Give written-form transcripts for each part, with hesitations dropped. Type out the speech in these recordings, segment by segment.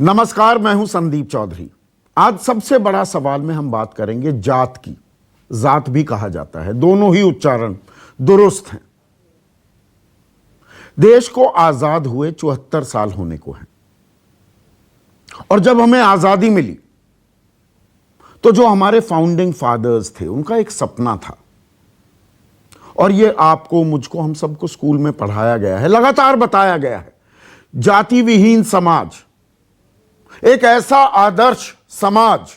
नमस्कार, मैं हूं संदीप चौधरी। आज सबसे बड़ा सवाल में हम बात करेंगे जात की। जात भी कहा जाता है, दोनों ही उच्चारण दुरुस्त हैं। देश को आजाद हुए 74 साल होने को हैं और जब हमें आजादी मिली तो जो हमारे फाउंडिंग फादर्स थे उनका एक सपना था और ये आपको, मुझको, हम सबको स्कूल में पढ़ाया गया है, लगातार बताया गया है। जाति विहीन समाज, एक ऐसा आदर्श समाज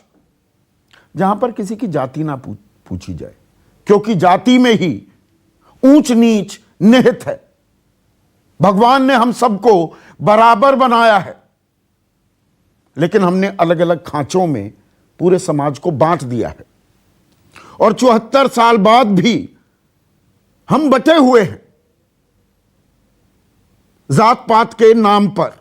जहां पर किसी की जाति ना पूछी जाए, क्योंकि जाति में ही ऊंच नीच निहित है। भगवान ने हम सबको बराबर बनाया है, लेकिन हमने अलग अलग खांचों में पूरे समाज को बांट दिया है और 74 साल बाद भी हम बटे हुए हैं जात पात के नाम पर।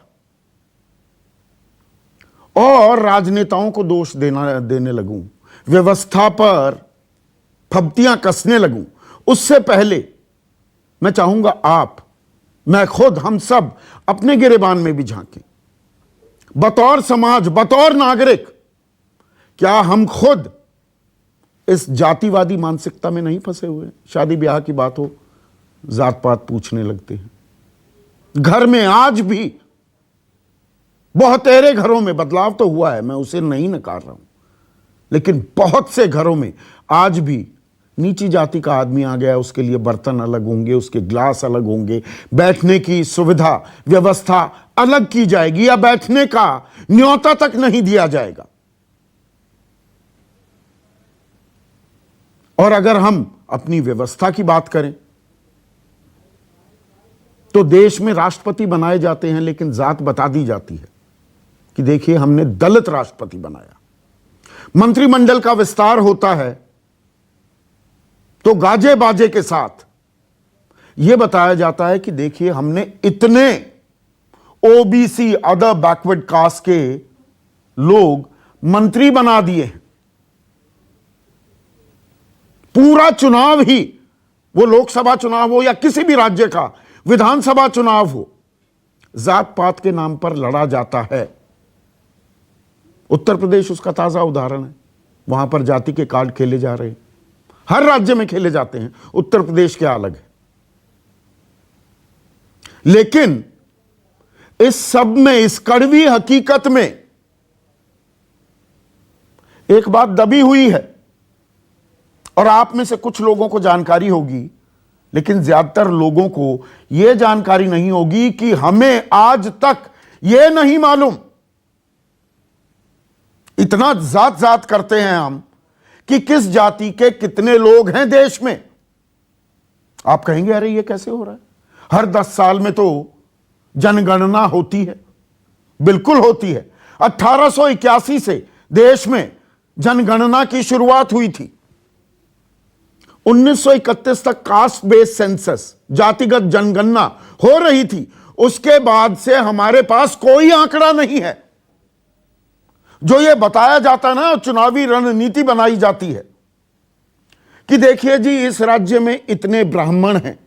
और राजनेताओं को दोष देने लगूं, व्यवस्था पर फब्तियां कसने लगूं, उससे पहले मैं चाहूंगा मैं खुद, हम सब अपने गिरेबान में भी झांकें। बतौर समाज, बतौर नागरिक, क्या हम खुद इस जातिवादी मानसिकता में नहीं फंसे हुए? शादी ब्याह की बात हो, जात पात पूछने लगते हैं। घर में आज भी बहुतेरे घरों में बदलाव तो हुआ है, मैं उसे नहीं नकार रहा हूं, लेकिन बहुत से घरों में आज भी नीची जाति का आदमी आ गया, उसके लिए बर्तन अलग होंगे, उसके ग्लास अलग होंगे, बैठने की सुविधा व्यवस्था अलग की जाएगी या बैठने का न्योता तक नहीं दिया जाएगा। और अगर हम अपनी व्यवस्था की बात करें तो देश में राष्ट्रपति बनाए जाते हैं, लेकिन जात बता दी जाती है कि देखिए हमने दलित राष्ट्रपति बनाया। मंत्रिमंडल का विस्तार होता है तो गाजे बाजे के साथ यह बताया जाता है कि देखिए हमने इतने ओबीसी, अदर बैकवर्ड कास्ट के लोग मंत्री बना दिए हैं। पूरा चुनाव ही, वो लोकसभा चुनाव हो या किसी भी राज्य का विधानसभा चुनाव हो, जात पात के नाम पर लड़ा जाता है। उत्तर प्रदेश उसका ताजा उदाहरण है। वहां पर जाति के कार्ड खेले जा रहे हैं, हर राज्य में खेले जाते हैं, उत्तर प्रदेश के अलग है। लेकिन इस सब में, इस कड़वी हकीकत में एक बात दबी हुई है और आप में से कुछ लोगों को जानकारी होगी, लेकिन ज्यादातर लोगों को यह जानकारी नहीं होगी कि हमें आज तक यह नहीं मालूम, इतना जात जात करते हैं हम, कि किस जाति के कितने लोग हैं देश में। आप कहेंगे अरे ये कैसे हो रहा है? हर 10 साल में तो जनगणना होती है। बिल्कुल होती है। 1881 से देश में जनगणना की शुरुआत हुई थी। 1931 तक कास्ट बेस्ड सेंसस, जातिगत जनगणना हो रही थी। उसके बाद से हमारे पास कोई आंकड़ा नहीं है। जो ये बताया जाता है ना, चुनावी रणनीति बनाई जाती है कि देखिए जी इस राज्य में इतने ब्राह्मण हैं,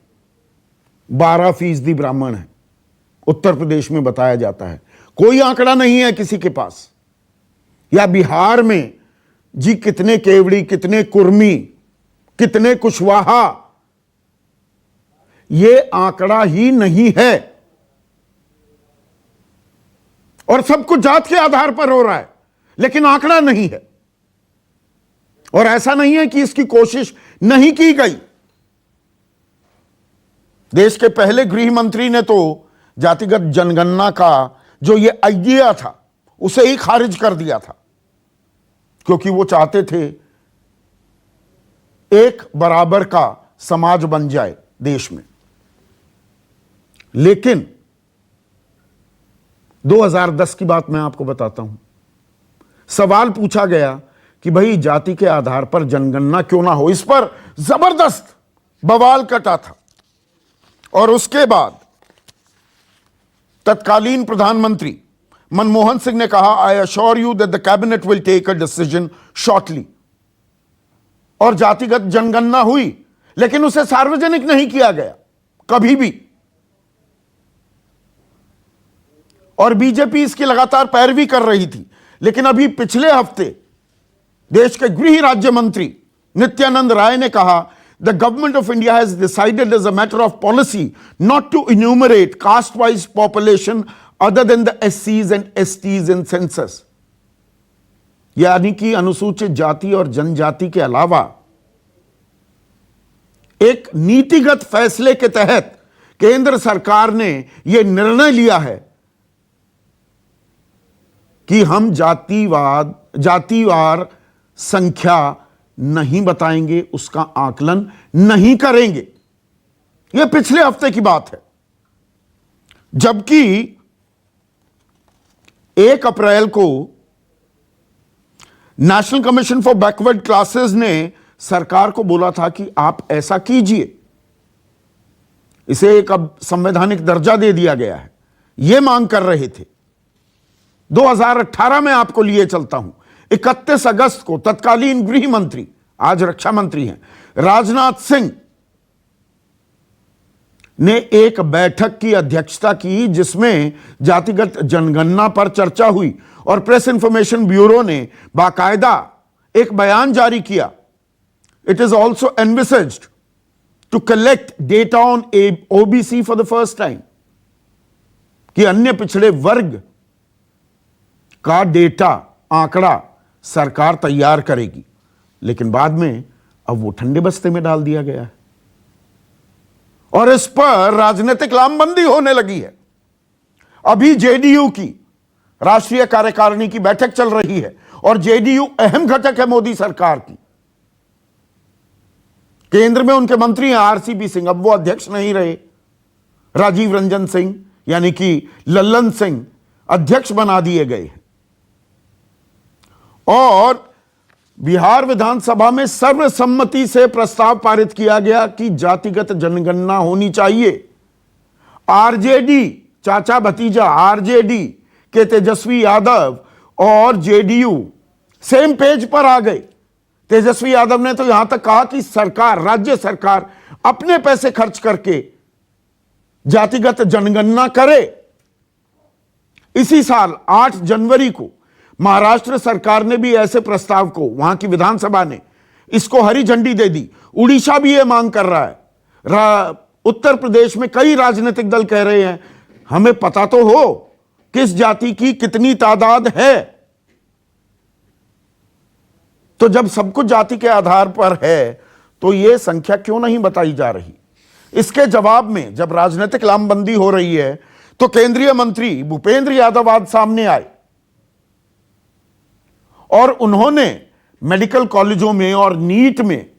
12% ब्राह्मण हैं। उत्तर प्रदेश में बताया जाता है, कोई आंकड़ा नहीं है किसी के पास। या बिहार में जी कितने केवड़ी, कितने कुर्मी, कितने कुशवाहा, ये आंकड़ा ही नहीं है। और सब कुछ जात के आधार पर हो रहा है, लेकिन आंकड़ा नहीं है। और ऐसा नहीं है कि इसकी कोशिश नहीं की गई। देश के पहले गृह मंत्री ने तो जातिगत जनगणना का जो ये आइडिया था उसे ही खारिज कर दिया था, क्योंकि वो चाहते थे एक बराबर का समाज बन जाए देश में। लेकिन 2010 की बात मैं आपको बताता हूं। सवाल पूछा गया कि भाई जाति के आधार पर जनगणना क्यों ना हो। इस पर जबरदस्त बवाल कटा था और उसके बाद तत्कालीन प्रधानमंत्री मनमोहन सिंह ने कहा, I assure you that the cabinet will take a decision shortly. और जातिगत जनगणना हुई, लेकिन उसे सार्वजनिक नहीं किया गया कभी भी। और बीजेपी इसकी लगातार पैरवी कर रही थी। लेकिन अभी पिछले हफ्ते देश के गृह राज्य मंत्री नित्यानंद राय ने कहा, the government of India has decided as a matter of policy not to enumerate caste wise population other than the एससीज एंड एसटीज इन सेंसस। यानी कि अनुसूचित जाति और जनजाति के अलावा एक नीतिगत फैसले के तहत केंद्र सरकार ने यह निर्णय लिया है कि हम जातिवार संख्या नहीं बताएंगे, उसका आकलन नहीं करेंगे। यह पिछले हफ्ते की बात है। जबकि 1 अप्रैल को national commission for backward classes ने सरकार को बोला था कि आप ऐसा कीजिए, इसे एक अब संवैधानिक दर्जा दे दिया गया है। यह मांग कर रहे थे। 2018 में आपको लिए चलता हूं, 31 अगस्त को तत्कालीन गृह मंत्री, आज रक्षा मंत्री हैं, राजनाथ सिंह ने एक बैठक की अध्यक्षता की जिसमें जातिगत जनगणना पर चर्चा हुई और प्रेस इंफॉर्मेशन ब्यूरो ने बाकायदा एक बयान जारी किया। It is also envisaged to collect data on OBC for the first time, कि अन्य पिछड़े वर्ग का डेटा, आंकड़ा सरकार तैयार करेगी। लेकिन बाद में अब वो ठंडे बस्ते में डाल दिया गया है और इस पर राजनीतिक लामबंदी होने लगी है। अभी जेडीयू की राष्ट्रीय कार्यकारिणी की बैठक चल रही है और जेडीयू अहम घटक है मोदी सरकार की। केंद्र में उनके मंत्री हैं आरसीपी सिंह, अब वो अध्यक्ष नहीं रहे। राजीव रंजन सिंह यानी कि लल्लन सिंह अध्यक्ष बना दिए गए हैं। और बिहार विधानसभा में सर्वसम्मति से प्रस्ताव पारित किया गया कि जातिगत जनगणना होनी चाहिए। आरजेडी, चाचा भतीजा आरजेडी के तेजस्वी यादव और जेडीयू सेम पेज पर आ गए। तेजस्वी यादव ने तो यहां तक कहा कि सरकार, राज्य सरकार अपने पैसे खर्च करके जातिगत जनगणना करे। इसी साल 8 जनवरी को महाराष्ट्र सरकार ने भी ऐसे प्रस्ताव को, वहां की विधानसभा ने इसको हरी झंडी दे दी। उड़ीसा भी यह मांग कर रहा है। उत्तर प्रदेश में कई राजनीतिक दल कह रहे हैं हमें पता तो हो किस जाति की कितनी तादाद है। तो जब सब कुछ जाति के आधार पर है तो यह संख्या क्यों नहीं बताई जा रही? इसके जवाब में जब राजनीतिक लामबंदी हो रही है तो केंद्रीय मंत्री भूपेंद्र यादव आज सामने आए और उन्होंने मेडिकल कॉलेजों में और नीट में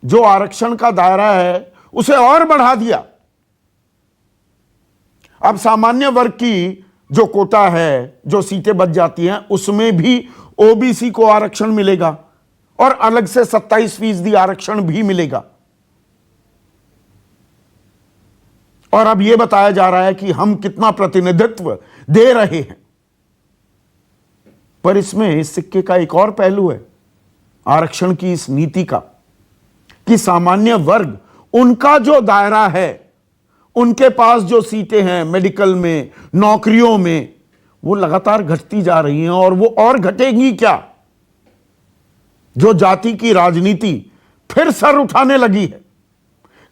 जो आरक्षण का दायरा है उसे और बढ़ा दिया। अब सामान्य वर्ग की जो कोटा है, जो सीटें बच जाती हैं, उसमें भी ओबीसी को आरक्षण मिलेगा और अलग से 27% आरक्षण भी मिलेगा। और अब यह बताया जा रहा है कि हम कितना प्रतिनिधित्व दे रहे हैं। पर इसमें इस सिक्के का एक और पहलू है आरक्षण की इस नीति का, कि सामान्य वर्ग, उनका जो दायरा है, उनके पास जो सीटें हैं मेडिकल में, नौकरियों में, वो लगातार घटती जा रही हैं और वो और घटेंगी क्या? जो जाति की राजनीति फिर सर उठाने लगी है।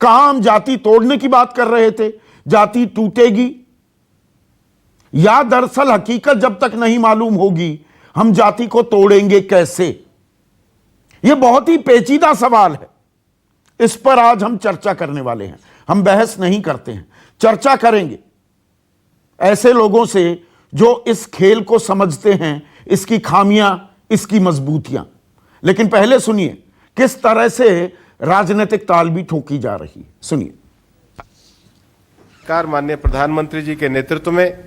कहां हम जाति तोड़ने की बात कर रहे थे, जाति टूटेगी, या दरअसल हकीकत जब तक नहीं मालूम होगी हम जाति को तोड़ेंगे कैसे? यह बहुत ही पेचीदा सवाल है। इस पर आज हम चर्चा करने वाले हैं। हम बहस नहीं करते हैं, चर्चा करेंगे ऐसे लोगों से जो इस खेल को समझते हैं, इसकी खामियां, इसकी मजबूतियां। लेकिन पहले सुनिए किस तरह से राजनीतिक ताल भी ठोकी जा रही है। सुनिए। सरकार माननीय प्रधानमंत्री जी के नेतृत्व में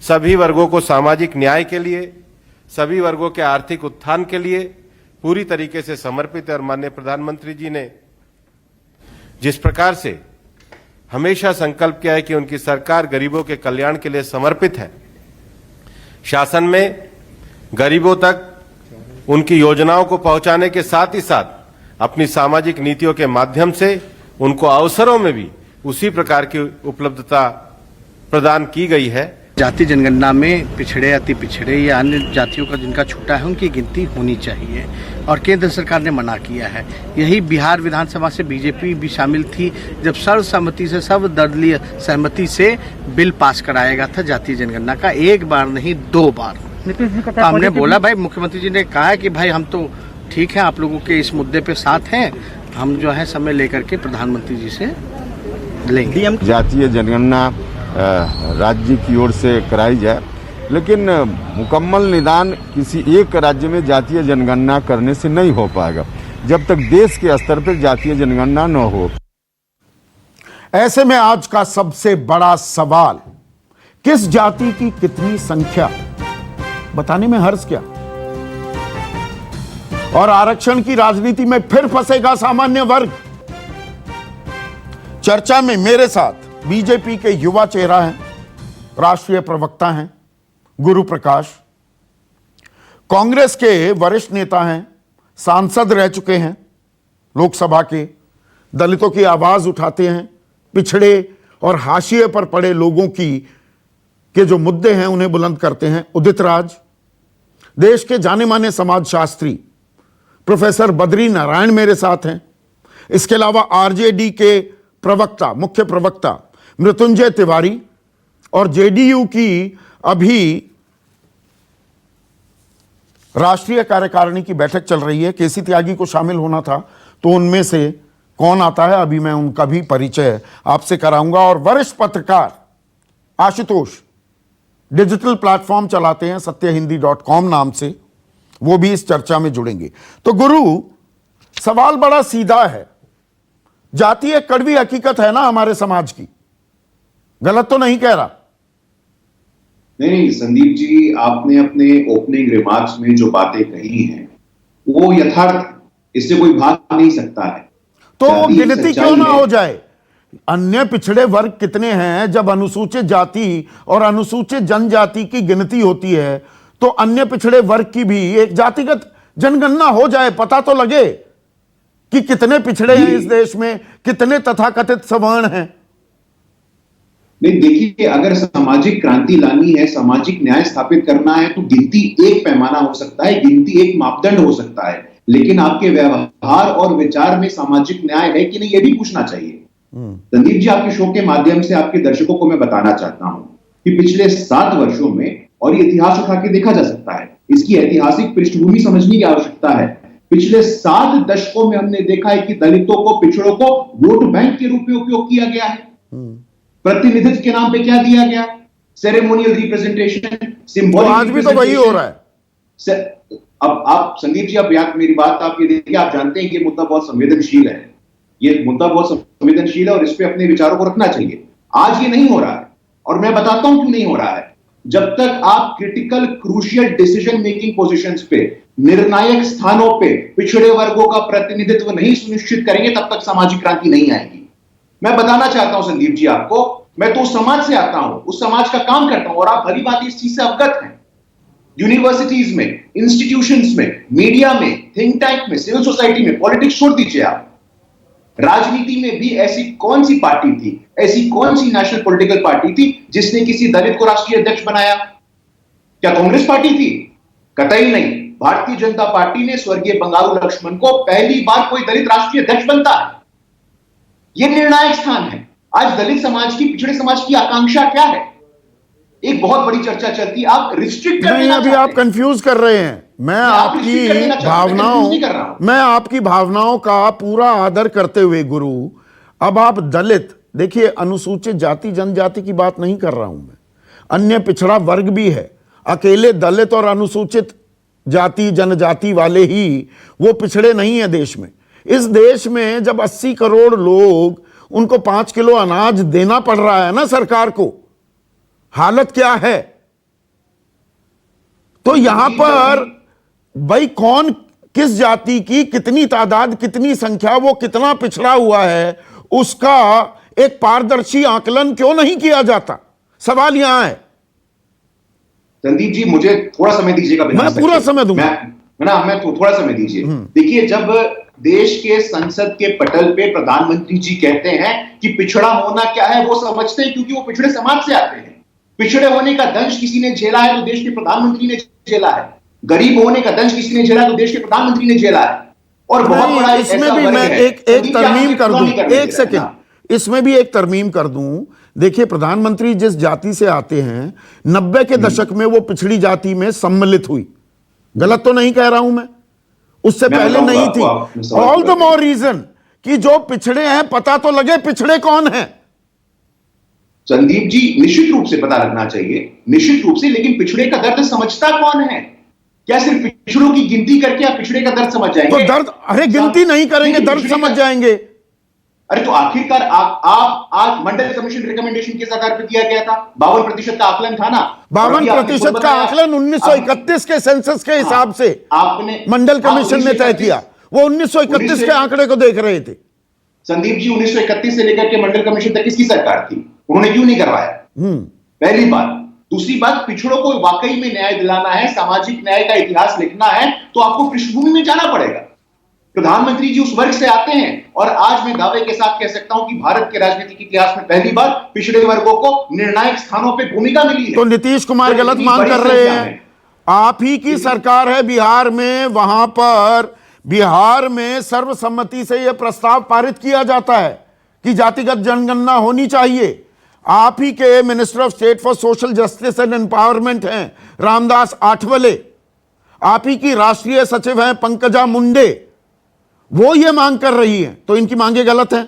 सभी वर्गों को सामाजिक न्याय के लिए, सभी वर्गों के आर्थिक उत्थान के लिए पूरी तरीके से समर्पित है। और माननीय प्रधानमंत्री जी ने जिस प्रकार से हमेशा संकल्प किया है कि उनकी सरकार गरीबों के कल्याण के लिए समर्पित है, शासन में गरीबों तक उनकी योजनाओं को पहुंचाने के साथ ही साथ अपनी सामाजिक नीतियों के माध्यम से उनको अवसरों में भी उसी प्रकार की उपलब्धता प्रदान की गई है। जाति जनगणना में पिछड़े, अति पिछड़े या अन्य जातियों का जिनका छूटा है उनकी गिनती होनी चाहिए और केंद्र सरकार ने मना किया है। यही बिहार विधानसभा से बीजेपी भी शामिल थी जब सर्वसम्मति से, सर्वदलीय सहमति से बिल पास कराया गया था जातीय जनगणना का, एक बार नहीं 2 बार। नीतीश जी तो हमने बोला भाई, मुख्यमंत्री जी ने कहा कि भाई हम तो ठीक है, आप लोगों के इस मुद्दे पे साथ हैं, हम जो है समय लेकर के प्रधानमंत्री जी से लेंगे। जातीय जनगणना राज्य की ओर से कराई जाए, लेकिन मुकम्मल निदान किसी एक राज्य में जातीय जनगणना करने से नहीं हो पाएगा जब तक देश के स्तर पर जातीय जनगणना न हो। ऐसे में आज का सबसे बड़ा सवाल, किस जाति की कितनी संख्या, बताने में हर्ज क्या? और आरक्षण की राजनीति में फिर फंसेगा सामान्य वर्ग। चर्चा में मेरे साथ बीजेपी के युवा चेहरा हैं, राष्ट्रीय प्रवक्ता हैं गुरु प्रकाश, कांग्रेस के वरिष्ठ नेता हैं, सांसद रह चुके हैं लोकसभा के, दलितों की आवाज उठाते हैं, पिछड़े और हाशिए पर पड़े लोगों के जो मुद्दे हैं उन्हें बुलंद करते हैं उदित राज, देश के जाने माने समाजशास्त्री प्रोफेसर बद्री नारायण मेरे साथ हैं। इसके अलावा आरजेडी के प्रवक्ता, मुख्य प्रवक्ता मृत्युंजय तिवारी और जेडीयू की अभी राष्ट्रीय कार्यकारिणी की बैठक चल रही है, केसी त्यागी को शामिल होना था, तो उनमें से कौन आता है अभी मैं उनका भी परिचय आपसे कराऊंगा। और वरिष्ठ पत्रकार आशुतोष डिजिटल प्लेटफॉर्म चलाते हैं satyahindy.com नाम से, वो भी इस चर्चा में जुड़ेंगे। तो गुरु, सवाल बड़ा सीधा है, जाति एक कड़वी हकीकत है ना हमारे समाज की, गलत तो नहीं कह रहा? नहीं संदीप जी, आपने अपने ओपनिंग रिमार्क्स में जो बातें कही हैं वो यथार्थ, इससे कोई भाग नहीं सकता है। तो गिनती क्यों ना हो जाए? अन्य पिछड़े वर्ग कितने हैं? जब अनुसूचित जाति और अनुसूचित जनजाति की गिनती होती है तो अन्य पिछड़े वर्ग की भी एक जातिगत जनगणना हो जाए, पता तो लगे कि कितने पिछड़े हैं इस देश में, कितने तथाकथित सवर्ण हैं। नहीं देखिए, अगर सामाजिक क्रांति लानी है, सामाजिक न्याय स्थापित करना है तो गिनती एक पैमाना हो सकता है, गिनती एक मापदंड हो सकता है, लेकिन आपके व्यवहार और विचार में सामाजिक न्याय है कि नहीं ये भी पूछना चाहिए। संदीप जी, आपके शो के माध्यम से आपके दर्शकों को मैं बताना चाहता हूं कि पिछले 7 वर्षों में, और ये इतिहास उठा के देखा जा सकता है, इसकी ऐतिहासिक पृष्ठभूमि समझने की आवश्यकता है। पिछले 7 दशकों में हमने देखा है कि दलितों को, पिछड़ों को वोट बैंक के रूप में उपयोग किया गया है। प्रतिनिधित्व के नाम पे क्या दिया गया? Ceremonial representation, symbolic. आज भी तो वही हो रहा है। अब आप संदीप जी, आप मेरी बात आप ये देखिए, आप जानते हैं कि ये मुद्दा बहुत संवेदनशील है, ये मुद्दा बहुत संवेदनशील है और इस पे अपने विचारों को रखना चाहिए। आज ये नहीं हो रहा है और मैं बताता हूं क्यों नहीं हो रहा है। जब तक आप critical crucial decision making positions पे, निर्णायक स्थानों पे पिछड़े वर्गों का प्रतिनिधित्व नहीं सुनिश्चित करेंगे, तब तक सामाजिक क्रांति नहीं आएगी। मैं बताना चाहता हूं संदीप जी आपको, मैं तो उस समाज से आता हूं, उस समाज का काम करता हूं और आप भली बात इस चीज से अवगत हैं। यूनिवर्सिटीज में, इंस्टीट्यूशंस में, मीडिया में, थिंक टैंक में, सिविल सोसाइटी में, पॉलिटिक्स छोड़ दीजिए आप, राजनीति में भी ऐसी कौन सी पार्टी थी, ऐसी कौन सी नेशनल पॉलिटिकल पार्टी थी जिसने किसी दलित को राष्ट्रीय अध्यक्ष बनाया? क्या कांग्रेस पार्टी थी? कतई नहीं। भारतीय जनता पार्टी ने स्वर्गीय बंगारू लक्ष्मण को पहली बार कोई दलित राष्ट्रीय अध्यक्ष बनता है। यह निर्णायक स्थान है। आज दलित समाज की, पिछड़े समाज की आकांक्षा क्या है? एक बहुत बड़ी चर्चा चलती है, आप रिस्ट्रिक्ट कर देना अभी आप कंफ्यूज कर रहे हैं। मैं आपकी भावनाओं का पूरा आदर करते हुए गुरु, अब आप दलित, देखिए अनुसूचित जाति जनजाति की बात नहीं कर रहा हूं मैं, अन्य पिछड़ा वर्ग भी है। अकेले दलित और अनुसूचित जाति जनजाति वाले ही वो पिछड़े नहीं है देश में। इस देश में जब 80 करोड़ लोग, उनको 5 किलो अनाज देना पड़ रहा है ना सरकार को, हालत क्या है? तो यहां पर भाई कौन, किस जाति की कितनी तादाद, कितनी संख्या, वो कितना पिछड़ा हुआ है, उसका एक पारदर्शी आकलन क्यों नहीं किया जाता? सवाल यहां है। संदीप जी, मुझे थोड़ा समय दीजिएगा। मैं पूरा समय दूंगा। मैं थोड़ा समय दीजिए। देखिए, जब देश के संसद के पटल पे प्रधानमंत्री जी कहते हैं कि पिछड़ा होना क्या है, वो समझते हैं क्योंकि वो पिछड़े समाज से आते हैं। पिछड़े होने का दंश किसी ने झेला है तो देश के प्रधानमंत्री ने झेला है, गरीब होने का दंश किसी ने झेला तो देश के प्रधानमंत्री ने झेला है। और बहुत बड़ा इसमें भी मैं एक तरमीम कर दूं, एक सेकंड, इसमें भी एक तरमीम कर दूं। देखिए, प्रधानमंत्री जिस जाति से आते हैं, 90 के दशक में वो पिछड़ी जाति में सम्मिलित हुई, गलत तो नहीं कह रहा हूं मैं, उससे पहले नहीं थी। ऑल द मोर रीजन कि जो पिछड़े हैं पता तो लगे पिछड़े कौन है। संदीप जी, निश्चित रूप से पता लगना चाहिए, निश्चित रूप से, लेकिन पिछड़े का दर्द समझता कौन है? क्या सिर्फ पिछड़ों की गिनती करके आप पिछड़े का दर्द समझ जाएंगे? तो दर्द, अरे गिनती नहीं करेंगे, दर्द समझ जाएंगे। अरे तो आखिरकार आप आज मंडल कमीशन रिकमेंडेशन किस आधार पर किया गया था? 52% का आकलन था ना। 52% का आकलन 1931 के सेंसस के हिसाब से आपने मंडल कमीशन ने तय किया। वो 1931 के आंकड़े को देख रहे थे। संदीप जी, 1931 से लेकर के मंडल कमीशन तक किसकी सरकार थी? उन्होंने क्यों नहीं करवाया? पहली बात। दूसरी बात, पिछड़ों को वाकई में न्याय दिलाना है, सामाजिक न्याय का इतिहास लिखना है, तो आपको पृष्ठभूमि में जाना पड़ेगा। प्रधानमंत्री जी उस वर्ग से आते हैं और आज मैं दावे के साथ कह सकता हूं कि भारत के राजनीतिक इतिहास में पहली बार पिछड़े वर्गों को निर्णायक स्थानों पर भूमिका मिली है। तो नीतीश कुमार गलत मांग कर रहे हैं। आप ही की सरकार है बिहार में, वहां पर बिहार में सर्वसम्मति से यह प्रस्ताव पारित किया जाता है कि जातिगत जनगणना होनी चाहिए। आप ही के minister of state for social justice and empowerment हैं रामदास आठवले, आप ही की राष्ट्रीय सचिव हैं पंकजा मुंडे, वो ये मांग कर रही हैं, तो इनकी मांगे गलत हैं?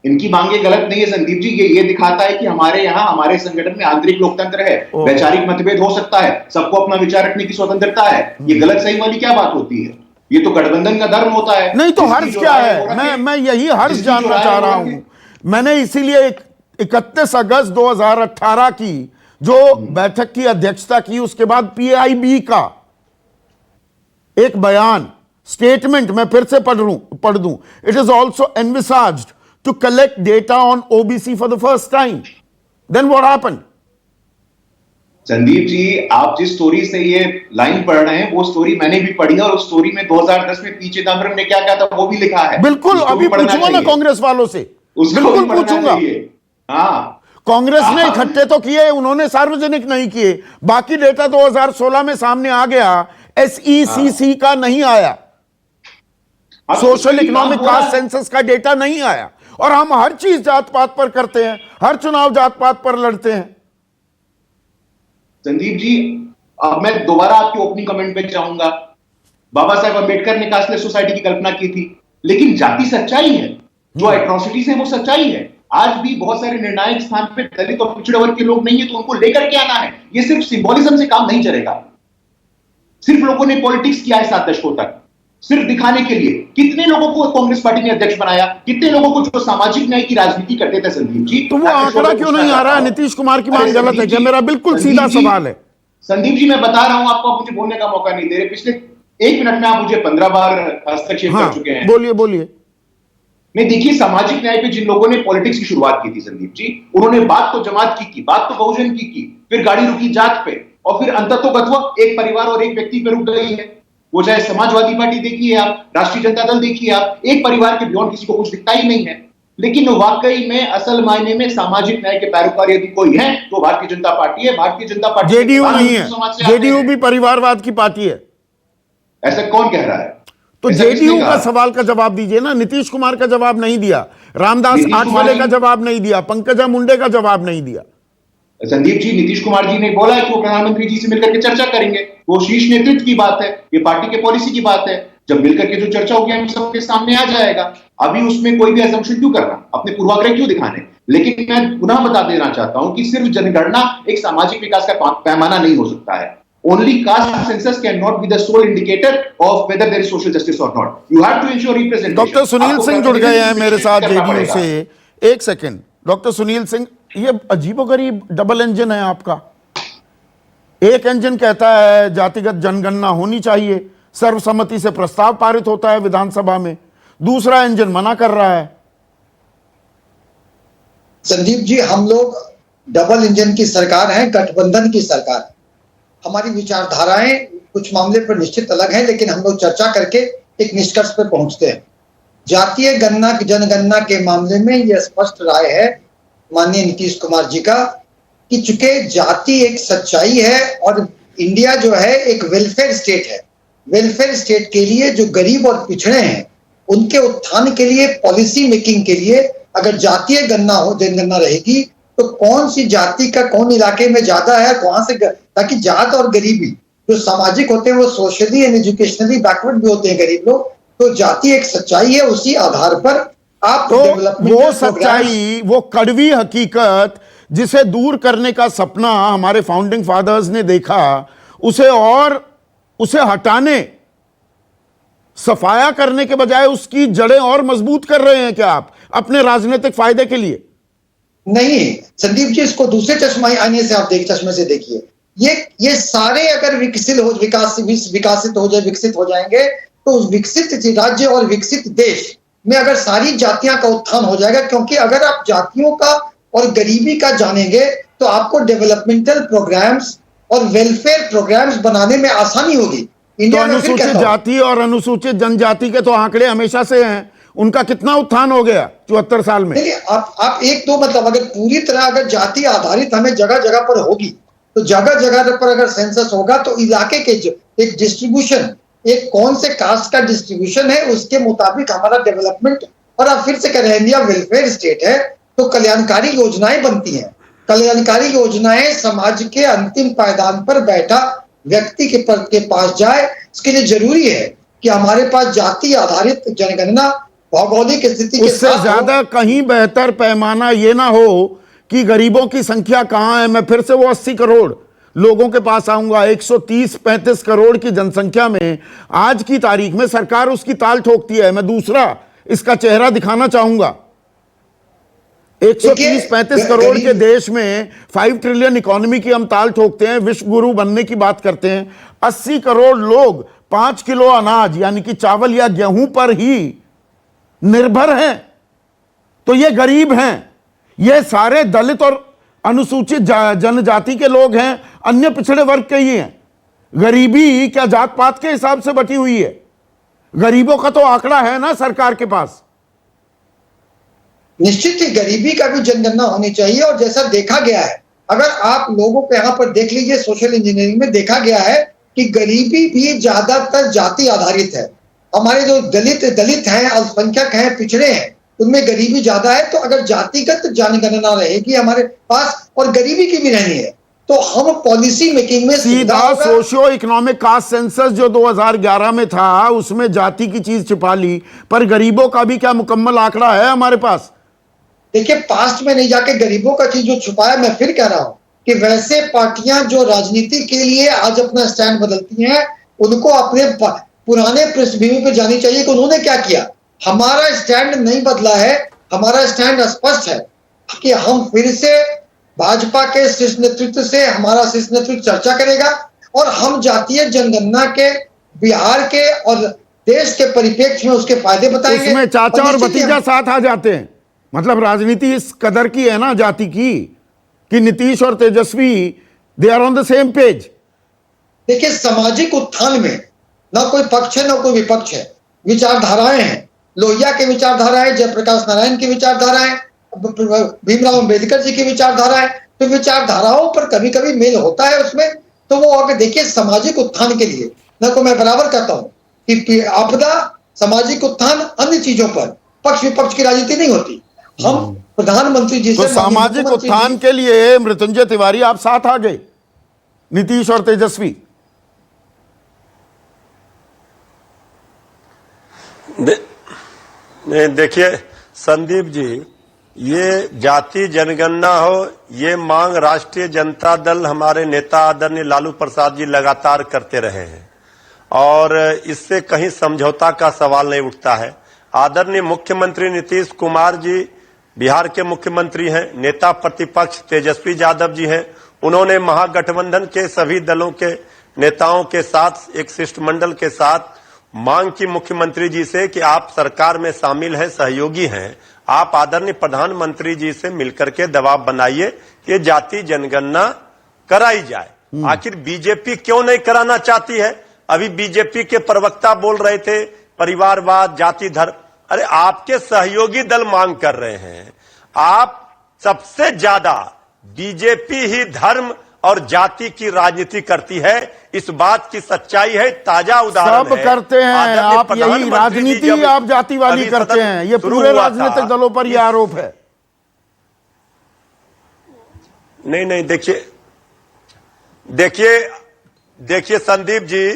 इनकी मांगे गलत नहीं है संदीप जी, ये दिखाता है कि हमारे यहाँ, हमारे संगठन में आंतरिक लोकतंत्र है, वैचारिक मतभेद हो सकता है, सबको अपना विचार रखने की स्वतंत्रता है। ये गलत सही वाली क्या बात होती है? ये तो गठबंधन का धर्म होता है। नहीं तो हर्ष क्या है? मैं यही हर्ष जानना चाह रहा हूं। मैंने इसीलिए 31 अगस्त 2018 की जो बैठक की अध्यक्षता की, उसके बाद पीआईबी का एक बयान, स्टेटमेंट मैं फिर से पढ़ दूं। It is also envisaged to collect data on OBC for the first time. Then what happened? Sandeep ji, आप जिस स्टोरी से ये लाइन पढ़ रहे हैं, वो स्टोरी मैंने भी पढ़ी है, और उस स्टोरी में 2010 में पी चिदम्बरम ने क्या कहा था वो भी लिखा है। बिल्कुल, अभी पूछूंगा ना कांग्रेस वालों से, बिल्कुल पूछूंगा। हाँ, कांग्रेस ने इकट्ठे तो किए, उन्होंने सार्वजनिक नहीं किए। बाकी डेटा 2016 में सामने आ गया, एसईसीसी का नहीं आया, सोशल इकोनॉमिक कास्ट सेंसस का डेटा नहीं आया। और हम हर चीज जात पात पर करते हैं, हर चुनाव जात पात पर लड़ते हैं। संदीप जी, अब मैं दोबारा आपके ओपनिंग कमेंट पे जाऊंगा। बाबा साहेब अम्बेडकर ने कास्टलेस सोसाइटी की कल्पना की थी, लेकिन जाति सच्चाई है, जो एट्रोसिटीज है वो सच्चाई है। आज भी बहुत सारे निर्णायक स्थान पे दलित और पिछड़े वर्ग के लोग नहीं है, तो उनको लेकर के आना है। ये सिर्फ सिंबोलिज्म से काम नहीं चलेगा। सिर्फ लोगों ने पॉलिटिक्स किया है 7 दशकों तक, सिर्फ दिखाने के लिए। कितने लोगों को कांग्रेस पार्टी ने अध्यक्ष बनाया, कितने लोगों को जो सामाजिक न्याय की राजनीति करते थे संदीप जी। तो वो आंकड़ा क्यों नहीं आ रहा है? नीतीश कुमार की मांग गलत है क्या? मेरा बिल्कुल सीधा सवाल है। संदीप जी, मैं बता रहा हूं आपको, आप मुझे बोलने का मौका नहीं दे रहे। पिछले 1 मिनट में आप मुझे 15 बार हस्तक्षेप कर चुके हैं। बोलिए। नहीं, देखिए, सामाजिक न्याय पे जिन लोगों ने पॉलिटिक्स की शुरुआत की थी संदीप जी, उन्होंने बात तो जमात की बात तो बहुजन की, फिर गाड़ी रुकी जात पे, और फिर अंततोगत्व एक परिवार और एक व्यक्ति पे रुक गई है। वो चाहे समाजवादी पार्टी देखिए आप, राष्ट्रीय जनता दल देखिए आप, एक परिवार के बियॉन्ड किसी को कुछ दिखता ही नहीं है। लेकिन वाकई में असल मायने में सामाजिक न्याय के पैरोकार यदि कोई है तो भारतीय जनता पार्टी है। भारतीय जनता पार्टी जेडीयू नहीं है, जेडीयू भी परिवारवाद की पार्टी है। ऐसा कौन कह रहा है? तो जेडीयू का सवाल का जवाब दीजिए ना। नीतीश कुमार का जवाब नहीं दिया, रामदास आठवले का जवाब नहीं दिया, पंकजा मुंडे का जवाब नहीं दिया। संदीप जी, नीतीश कुमार जी ने बोला है कि वो प्रधानमंत्री जी से मिलकर के चर्चा करेंगे। वो शीर्ष नेतृत्व की बात है, ये पार्टी के पॉलिसी की बात है। जब मिलकर के जो चर्चा होगी हम सबके सामने आ जाएगा। अभी उसमें कोई भी असम्पशन क्यों करना, अपने पूर्वाग्रह क्यों दिखाने? लेकिन मैं पुनः बता देना चाहता हूं कि सिर्फ जनगणना एक सामाजिक विकास का पैमाना नहीं हो सकता है। Only caste census cannot be the sole indicator of whether there is social justice or not. You have to ensure representation. Doctor Sunil Singh जुड़ गए हैं मेरे साथ जेडीयू से। एक सेकंड, डॉक्टर सुनील सिंह, ये अजीबोगरीब डबल इंजन है आपका। एक इंजन कहता है जातिगत जनगणना होनी चाहिए, सर्वसम्मति से प्रस्ताव पारित होता है विधानसभा में, दूसरा इंजन मना कर रहा है। संदीप जी, हम लोग डबल इंजन की सरकार है, गठबंधन की सरकार। हमारी विचारधाराएं कुछ मामले पर निश्चित अलग हैं, लेकिन हम लोग चर्चा करके एक निष्कर्ष पर पहुंचते हैं। जातीय जनगणना के मामले में यह स्पष्ट राय है माननीय नीतीश कुमार जी का कि चूंकि जाति एक सच्चाई है और इंडिया जो है एक वेलफेयर स्टेट है, वेलफेयर स्टेट के लिए जो गरीब और पिछड़े हैं उनके उत्थान के लिए, पॉलिसी मेकिंग के लिए अगर जातीय जनगणना रहेगी तो कौन सी जाति का कौन इलाके में ज्यादा है, कहां से, ताकि जात और गरीबी जो सामाजिक होते हैं वो सोशली एंड एजुकेशनली बैकवर्ड भी होते हैं गरीब लोग, तो जाति एक सच्चाई है, उसी आधार पर आप तो डेवलपमेंट वो सच्चाई, वो कड़वी हकीकत जिसे दूर करने का सपना हमारे फाउंडिंग फादर्स ने देखा, उसे हटाने, सफाया करने के बजाय उसकी जड़ें और मजबूत कर रहे हैं क्या आप अपने राजनीतिक फायदे के लिए? नहीं संदीप जी, इसको दूसरे चश्मे से आप चश्मे से देखिए। ये सारे अगर विकसित हो जाएंगे तो विकसित राज्य और विकसित देश में अगर सारी जातियां का उत्थान हो जाएगा, क्योंकि अगर आप जातियों का और गरीबी का जानेंगे तो आपको डेवलपमेंटल प्रोग्राम्स और वेलफेयर प्रोग्राम्स बनाने में आसानी होगी। तो इंडिया में अनुसूचित जाति और अनुसूचित जनजाति के तो आंकड़े हमेशा से हैं, उनका कितना उत्थान हो गया 74 साल में? देखिए आप एक दो मतलब अगर पूरी तरह अगर जाति आधारित हमें जगह जगह पर होगी तो जगह जगह पर अगर सेंसस होगा तो इलाके के एक डिस्ट्रीब्यूशन, एक कौन से कास्ट का डिस्ट्रीब्यूशन है उसके मुताबिक हमारा डेवलपमेंट, और आप फिर से कह रहे हैं इंडिया वेलफेयर स्टेट है तो कल्याणकारी योजनाएं बनती हैं। कल्याणकारी योजनाएं समाज के अंतिम पायदान पर बैठा व्यक्ति के पास जाए, इसके लिए जरूरी है कि हमारे पास जाति आधारित जनगणना भौगोलिक स्थिति के उससे ज्यादा कहीं बेहतर पैमाना ये ना हो कि गरीबों की संख्या कहां है। मैं फिर से वो 80 करोड़ लोगों के पास आऊंगा। 130-35 करोड़ की जनसंख्या में आज की तारीख में सरकार उसकी ताल ठोकती है। मैं दूसरा इसका चेहरा दिखाना चाहूंगा। 130-35 करोड़ के देश में 5 ट्रिलियन इकोनॉमी की हम ताल ठोकते हैं, विश्व गुरु बनने की बात करते हैं। 80 करोड़ लोग 5 किलो अनाज यानी कि चावल या गेहूं पर ही निर्भर हैं, तो ये गरीब हैं। ये सारे दलित और अनुसूचित जनजाति के लोग हैं, अन्य पिछड़े वर्ग के ही हैं। गरीबी क्या जात पात के हिसाब से बटी हुई है? गरीबों का तो आंकड़ा है ना सरकार के पास। निश्चित ही गरीबी का भी जनगणना होनी चाहिए। और जैसा देखा गया है, अगर आप लोगों को यहां पर देख लीजिए, सोशल इंजीनियरिंग में देखा गया है कि गरीबी भी ज्यादातर जाति आधारित है। हमारे जो दलित हैं, अल्पसंख्यक हैं, पिछड़े हैं, उनमें गरीबी ज्यादा है। तो अगर जातिगत जनगणना रहेगी हमारे पास और गरीबी की भी रहनी है तो हम पॉलिसी मेकिंग में सीधा सोशियो इकोनॉमिक कास्ट सेंसस जो 2011 में था उसमें जाति की चीज छिपा ली, पर गरीबों का भी क्या मुकम्मल आंकड़ा है हमारे पास? देखिए, पास्ट में नहीं जाके गरीबों का चीज जो छुपाया, मैं फिर कह रहा हूं कि वैसे पार्टियां जो राजनीति के लिए आज अपना स्टैंड बदलती हैं उनको अपने पुराने पृष्ठभूमि पर जानी चाहिए कि उन्होंने क्या किया। हमारा स्टैंड नहीं बदला है, हमारा स्टैंड स्पष्ट है कि हम फिर से भाजपा के शीर्ष नेतृत्व से, हमारा शीर्ष नेतृत्व चर्चा करेगा और हम जातीय जनगणना के बिहार के और देश के परिप्रेक्ष्य में उसके फायदे बताएंगे। उसमें चाचा और भतीजा साथ आ जाते हैं। मतलब राजनीति इस कदर की है ना जाति की कि नीतीश और Tejashwi they are on the same page. देखिए, सामाजिक उत्थान में ना कोई पक्ष है ना कोई विपक्ष है, विचारधाराएं हैं। लोहिया के विचारधाराएं, जयप्रकाश नारायण की विचारधाराएं, भीमराव अंबेडकर जी की विचारधाराएं, तो विचारधाराओं पर कभी कभी मेल होता है उसमें। तो वो अगर देखिए, सामाजिक उत्थान के लिए ना को मैं बराबर कहता हूं कि आपदा, सामाजिक उत्थान, अन्य चीजों पर पक्ष विपक्ष की राजनीति नहीं होती। हम प्रधानमंत्री जी से, तो सामाजिक उत्थान के लिए मृत्युंजय तिवारी आप साथ आ गए, नीतीश और तेजस्वी। नहीं, देखिए संदीप जी, ये जाति जनगणना हो, ये मांग राष्ट्रीय जनता दल, हमारे नेता आदरणीय लालू प्रसाद जी लगातार करते रहे हैं और इससे कहीं समझौता का सवाल नहीं उठता है। आदरणीय मुख्यमंत्री नीतीश कुमार जी बिहार के मुख्यमंत्री हैं, नेता प्रतिपक्ष तेजस्वी यादव जी हैं। उन्होंने महागठबंधन के सभी दलों के नेताओं के साथ, एक शिष्टमंडल के साथ मांग की मुख्यमंत्री जी से कि आप सरकार में शामिल हैं, सहयोगी हैं, आप आदरणीय प्रधानमंत्री जी से मिलकर के दबाव बनाइए कि ये जाति जनगणना कराई जाए। आखिर बीजेपी क्यों नहीं कराना चाहती है? अभी बीजेपी के प्रवक्ता बोल रहे थे परिवारवाद, जाति धर्म। अरे आपके सहयोगी दल मांग कर रहे हैं। आप सबसे ज्यादा बीजेपी ही धर्म और जाति की राजनीति करती है। इस बात की सच्चाई है, ताजा उदाहरण सब है। करते हैं, आदरणीय आप यही प्रधानमंत्री जी राजनीति जब आप जाति वाली अभी करते सदन हैं, ये शुरू पूरे हुआ राजनीतिक था, दलों पर यह आरोप है। नहीं, देखिए संदीप जी,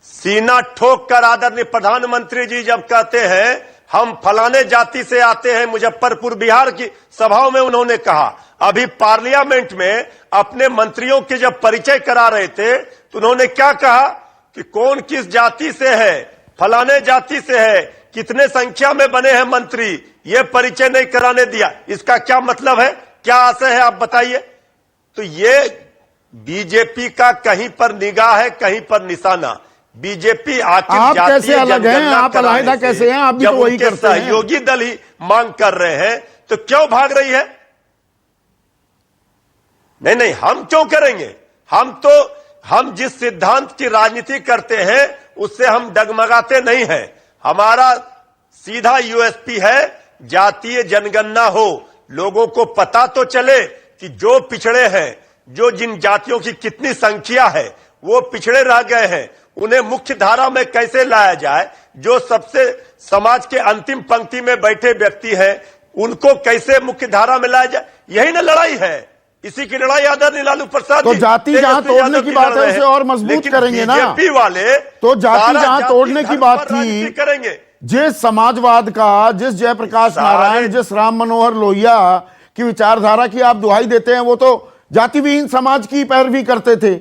सीना ठोक कर आदरणीय प्रधानमंत्री जी जब कहते हैं हम फलाने जाति से आते हैं, मुजफ्फरपुर बिहार की सभाओं में उन्होंने कहा। अभी पार्लियामेंट में अपने मंत्रियों के जब परिचय करा रहे थे तो उन्होंने क्या कहा कि कौन किस जाति से है, फलाने जाति से है, कितने संख्या में बने हैं मंत्री, ये परिचय नहीं कराने दिया। इसका क्या मतलब है, क्या आशय है, आप बताइए। तो ये बीजेपी का कहीं पर निगाह है, कहीं पर निशाना। बीजेपी आखिर आप जातीय कैसे अलग हैं, जनगणना आप अलग कराने कैसे से हैं, आप भी जब तो वही उनके करते हैं। सहयोगी दल ही मांग कर रहे हैं तो क्यों भाग रही है? नहीं, हम क्यों करेंगे? हम जिस सिद्धांत की राजनीति करते हैं उससे हम डगमगाते नहीं हैं। हमारा सीधा यूएसपी है, जातीय जनगणना हो, लोगों को पता तो चले कि जो पिछड़े हैं, जो जिन जातियों की कितनी संख्या है, वो पिछड़े रह गए हैं, उन्हें मुख्य धारा में कैसे लाया जाए, जो सबसे समाज के अंतिम पंक्ति में बैठे व्यक्ति हैं उनको कैसे मुख्य धारा में लाया जाए, यही ना लड़ाई है। इसी की लड़ाई आदरणीय लालू प्रसाद तो जी, जाति जहां तोड़ने की बात है उसे और मजबूत करेंगे ना। बीजेपी वाले तो जाति जहां तोड़ने की बात राजनीति थी, करेंगे। जिस समाजवाद का, जिस जयप्रकाश नारायण, जिस राम मनोहर लोहिया की विचारधारा की आप दुहाई देते हैं, वो तो जाति विहीन समाज की पैरवी करते थे।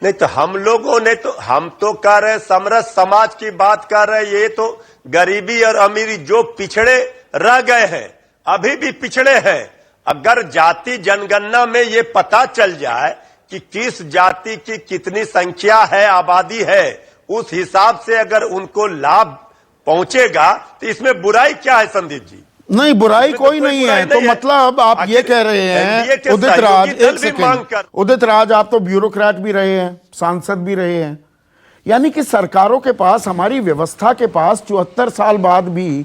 नहीं तो हम लोगों ने तो, हम तो कह रहे समरस समाज की बात कर रहे, ये तो गरीबी और अमीरी जो पिछड़े रह गए हैं, अभी भी पिछड़े हैं। अगर जाति जनगणना में ये पता चल जाए कि किस जाति की कितनी संख्या है, आबादी है, उस हिसाब से अगर उनको लाभ पहुंचेगा तो इसमें बुराई क्या है संदीप जी? नहीं, बुराई कोई नहीं है। तो मतलब आप ये कह रहे हैं, उदित राज, एक सेकंड, उदित राज, आप तो ब्यूरोक्रेट भी रहे हैं, सांसद भी रहे हैं, यानी कि सरकारों के पास, हमारी व्यवस्था के पास 74 साल बाद भी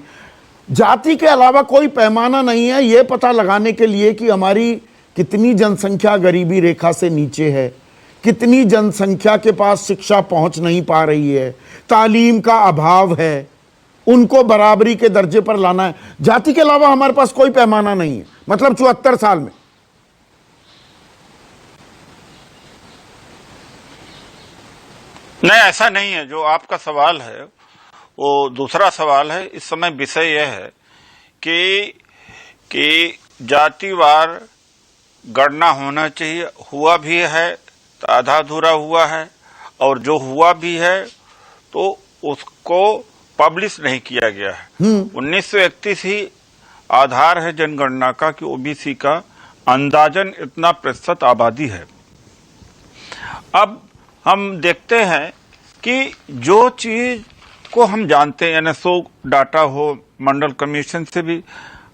जाति के अलावा कोई पैमाना नहीं है यह पता लगाने के लिए कि हमारी कितनी जनसंख्या गरीबी रेखा से नीचे है, कितनी जनसंख्या के पास शिक्षा पहुंच नहीं पा रही है, तालीम का अभाव है, उनको बराबरी के दर्जे पर लाना है। जाति के अलावा हमारे पास कोई पैमाना नहीं है, मतलब 74 साल में। नहीं, ऐसा नहीं है। जो आपका सवाल है वो दूसरा सवाल है। इस समय विषय यह है कि जातिवार गणना होना चाहिए। हुआ भी है तो आधा अधूरा हुआ है, और जो हुआ भी है तो उसको पब्लिश नहीं किया गया है। 1931 ही आधार है जनगणना का कि ओबीसी का अंदाजन इतना प्रतिशत आबादी है। अब हम देखते हैं कि जो चीज को हम जानते हैं, एनएसओ डाटा हो, मंडल कमीशन से भी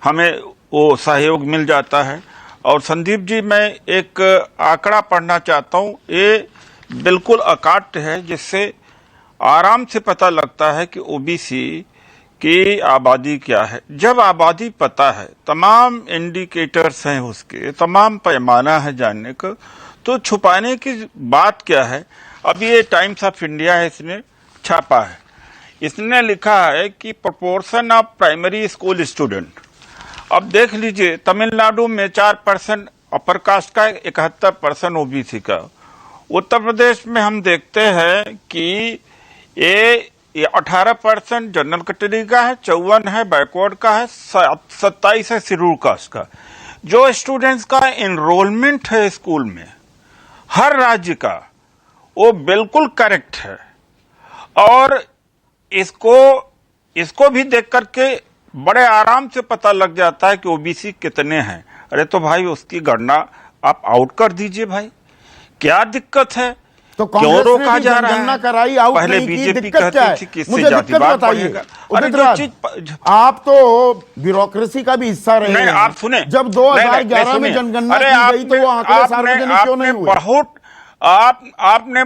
हमें वो सहयोग मिल जाता है। और संदीप जी, मैं एक आंकड़ा पढ़ना चाहता हूं, ये बिल्कुल अकाट्य है, जिससे आराम से पता लगता है कि ओबीसी की आबादी क्या है। जब आबादी पता है, तमाम इंडिकेटर्स हैं उसके, तमाम पैमाना है जानने का, तो छुपाने की बात क्या है। अब ये टाइम्स ऑफ इंडिया है, इसने छापा है, इसने लिखा है कि proportion of primary school student. अब देख लीजिए, तमिलनाडु में 4% अपर कास्ट का, 71% ओबीसी का। उत्तर प्रदेश में हम देखते हैं कि ये 18% जनरल कैटेगरी का है, 54 है बैकवर्ड का है, 27 है शेड्यूल कास्ट का। जो स्टूडेंट्स का एनरोलमेंट है स्कूल में हर राज्य का, वो बिल्कुल करेक्ट है। और इसको भी देख करके बड़े आराम से पता लग जाता है कि ओबीसी कितने हैं। अरे तो भाई उसकी गणना आप आउट कर दीजिए भाई, क्या दिक्कत है? तो क्यों रोका जा रहा है? कराई, आउट पहले नहीं की, बीजेपी दिक्कत क्या है? कहती थी कि मुझे इससे दिक्कत जातिवाद बताइए। बढ़ेगा। उदित राज, आप तो ब्यूरोक्रेसी का भी हिस्सा रहे हैं। आप सुने, जब 2011 में जनगणना की गई तो वो आंकड़े सार्वजनिक क्यों नहीं हुए? बहुत आपने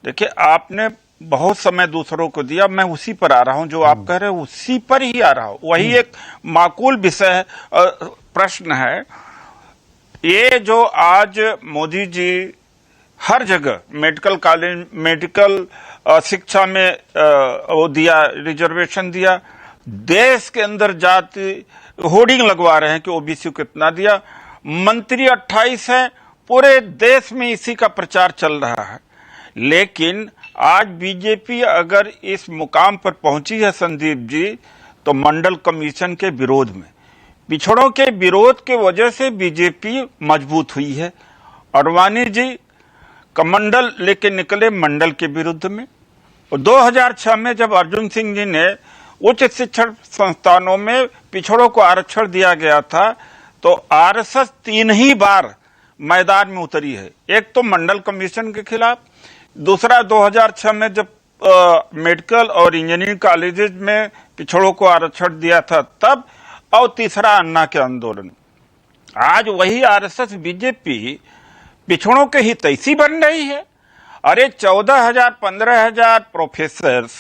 देखिए, आपने बहुत समय दूसरों को दिया। मैं उसी पर आ रहा हूं, जो आप कह रहे हैं उसी पर ही आ रहा हूं। वही एक माकूल विषय प्रश्न है। ये जो आज मोदी जी हर जगह मेडिकल कॉलेज, मेडिकल शिक्षा में वो दिया, रिजर्वेशन दिया, देश के अंदर जाति होर्डिंग लगवा रहे हैं कि ओबीसी को कितना दिया। मंत्री 28 है, पूरे देश में इसी का प्रचार चल रहा है। लेकिन आज बीजेपी अगर इस मुकाम पर पहुंची है संदीप जी, तो मंडल कमीशन के विरोध में, पिछड़ों के विरोध के वजह से बीजेपी मजबूत हुई है। अडवाणी जी कमंडल लेके निकले मंडल के विरुद्ध में। और 2006 में जब अर्जुन सिंह जी ने उच्च शिक्षण संस्थानों में पिछड़ों को आरक्षण दिया गया था, तो आरएसएस 3 ही बार मैदान में उतरी है। एक तो मंडल कमीशन के खिलाफ, दूसरा 2006 में जब मेडिकल और इंजीनियरिंग कॉलेजेस में पिछड़ों को आरक्षण दिया था तब, और तीसरा अन्ना के आंदोलन। आज वही आरएसएस बीजेपी पिछड़ों के हितैषी बन रही है। अरे 14,000 15,000 प्रोफेसर्स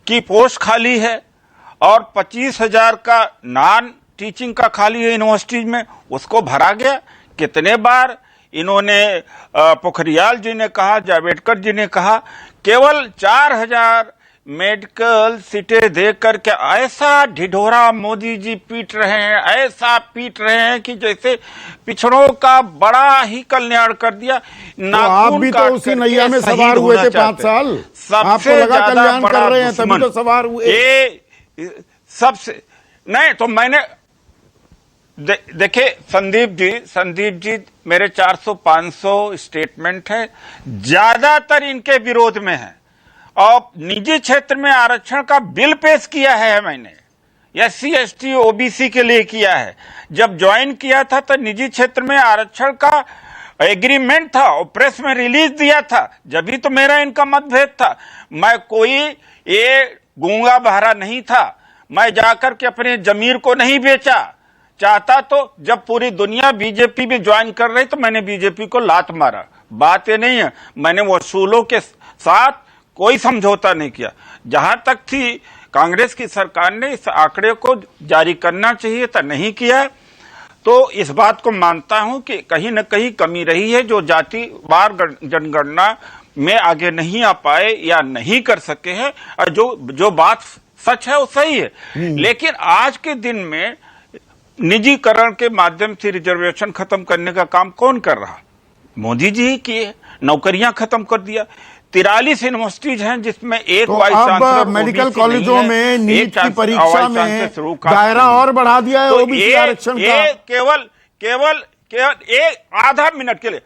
की पोस्ट खाली है और 25,000 का नॉन टीचिंग का खाली है यूनिवर्सिटीज में, उसको भरा गया। कितने बार इन्होंने पोखरियाल जी ने कहा, जावड़ेकर जी ने कहा, केवल 4,000 मेडिकल सीटें दे करके ऐसा ढिढोरा मोदी जी पीट रहे हैं, ऐसा पीट रहे हैं कि जैसे पिछड़ों का बड़ा ही कल्याण कर दिया। तो आप भी तो उसी नैया में सवार हुए थे 5 साल, आपको लगा कल्याण कर रहे हैं तभी तो सवार हुए। ये सबसे नहीं तो मैंने देखिए संदीप जी मेरे 400-500 स्टेटमेंट है, ज्यादातर इनके विरोध में है। और निजी क्षेत्र में आरक्षण का बिल पेश किया है मैंने, SC ST OBC के लिए किया है। जब ज्वाइन किया था तो निजी क्षेत्र में आरक्षण का एग्रीमेंट था और प्रेस में रिलीज दिया था, जब भी तो मेरा इनका मतभेद था। मैं कोई ये गूंगा बहरा नहीं था, मैं जाकर के अपने जमीर को नहीं बेचा। चाहता तो जब पूरी दुनिया बीजेपी में ज्वाइन कर रही तो मैंने बीजेपी को लात मारा। बात ये नहीं है, मैंने वसूलों के साथ कोई समझौता नहीं किया। जहां तक थी कांग्रेस की सरकार ने इस आंकड़े को जारी करना चाहिए था, नहीं किया। तो इस बात को मानता हूं कि कहीं न कहीं कमी रही है, जो जातिवार जनगणना में आगे नहीं आ पाए या नहीं कर सके हैं। और जो बात सच है वो सही है। लेकिन आज के दिन में निजीकरण के माध्यम से रिजर्वेशन खत्म करने का काम कौन कर रहा? मोदी जी ही किए। नौकरियां खत्म कर दिया। 43 यूनिवर्सिटीज हैं जिसमें एक तो वाइस चांसलर अब मेडिकल कॉलेजों में नीट की परीक्षा में दायरा और बढ़ा दिया है ओबीसी आरक्षण का। केवल एक आधा मिनट के लिए,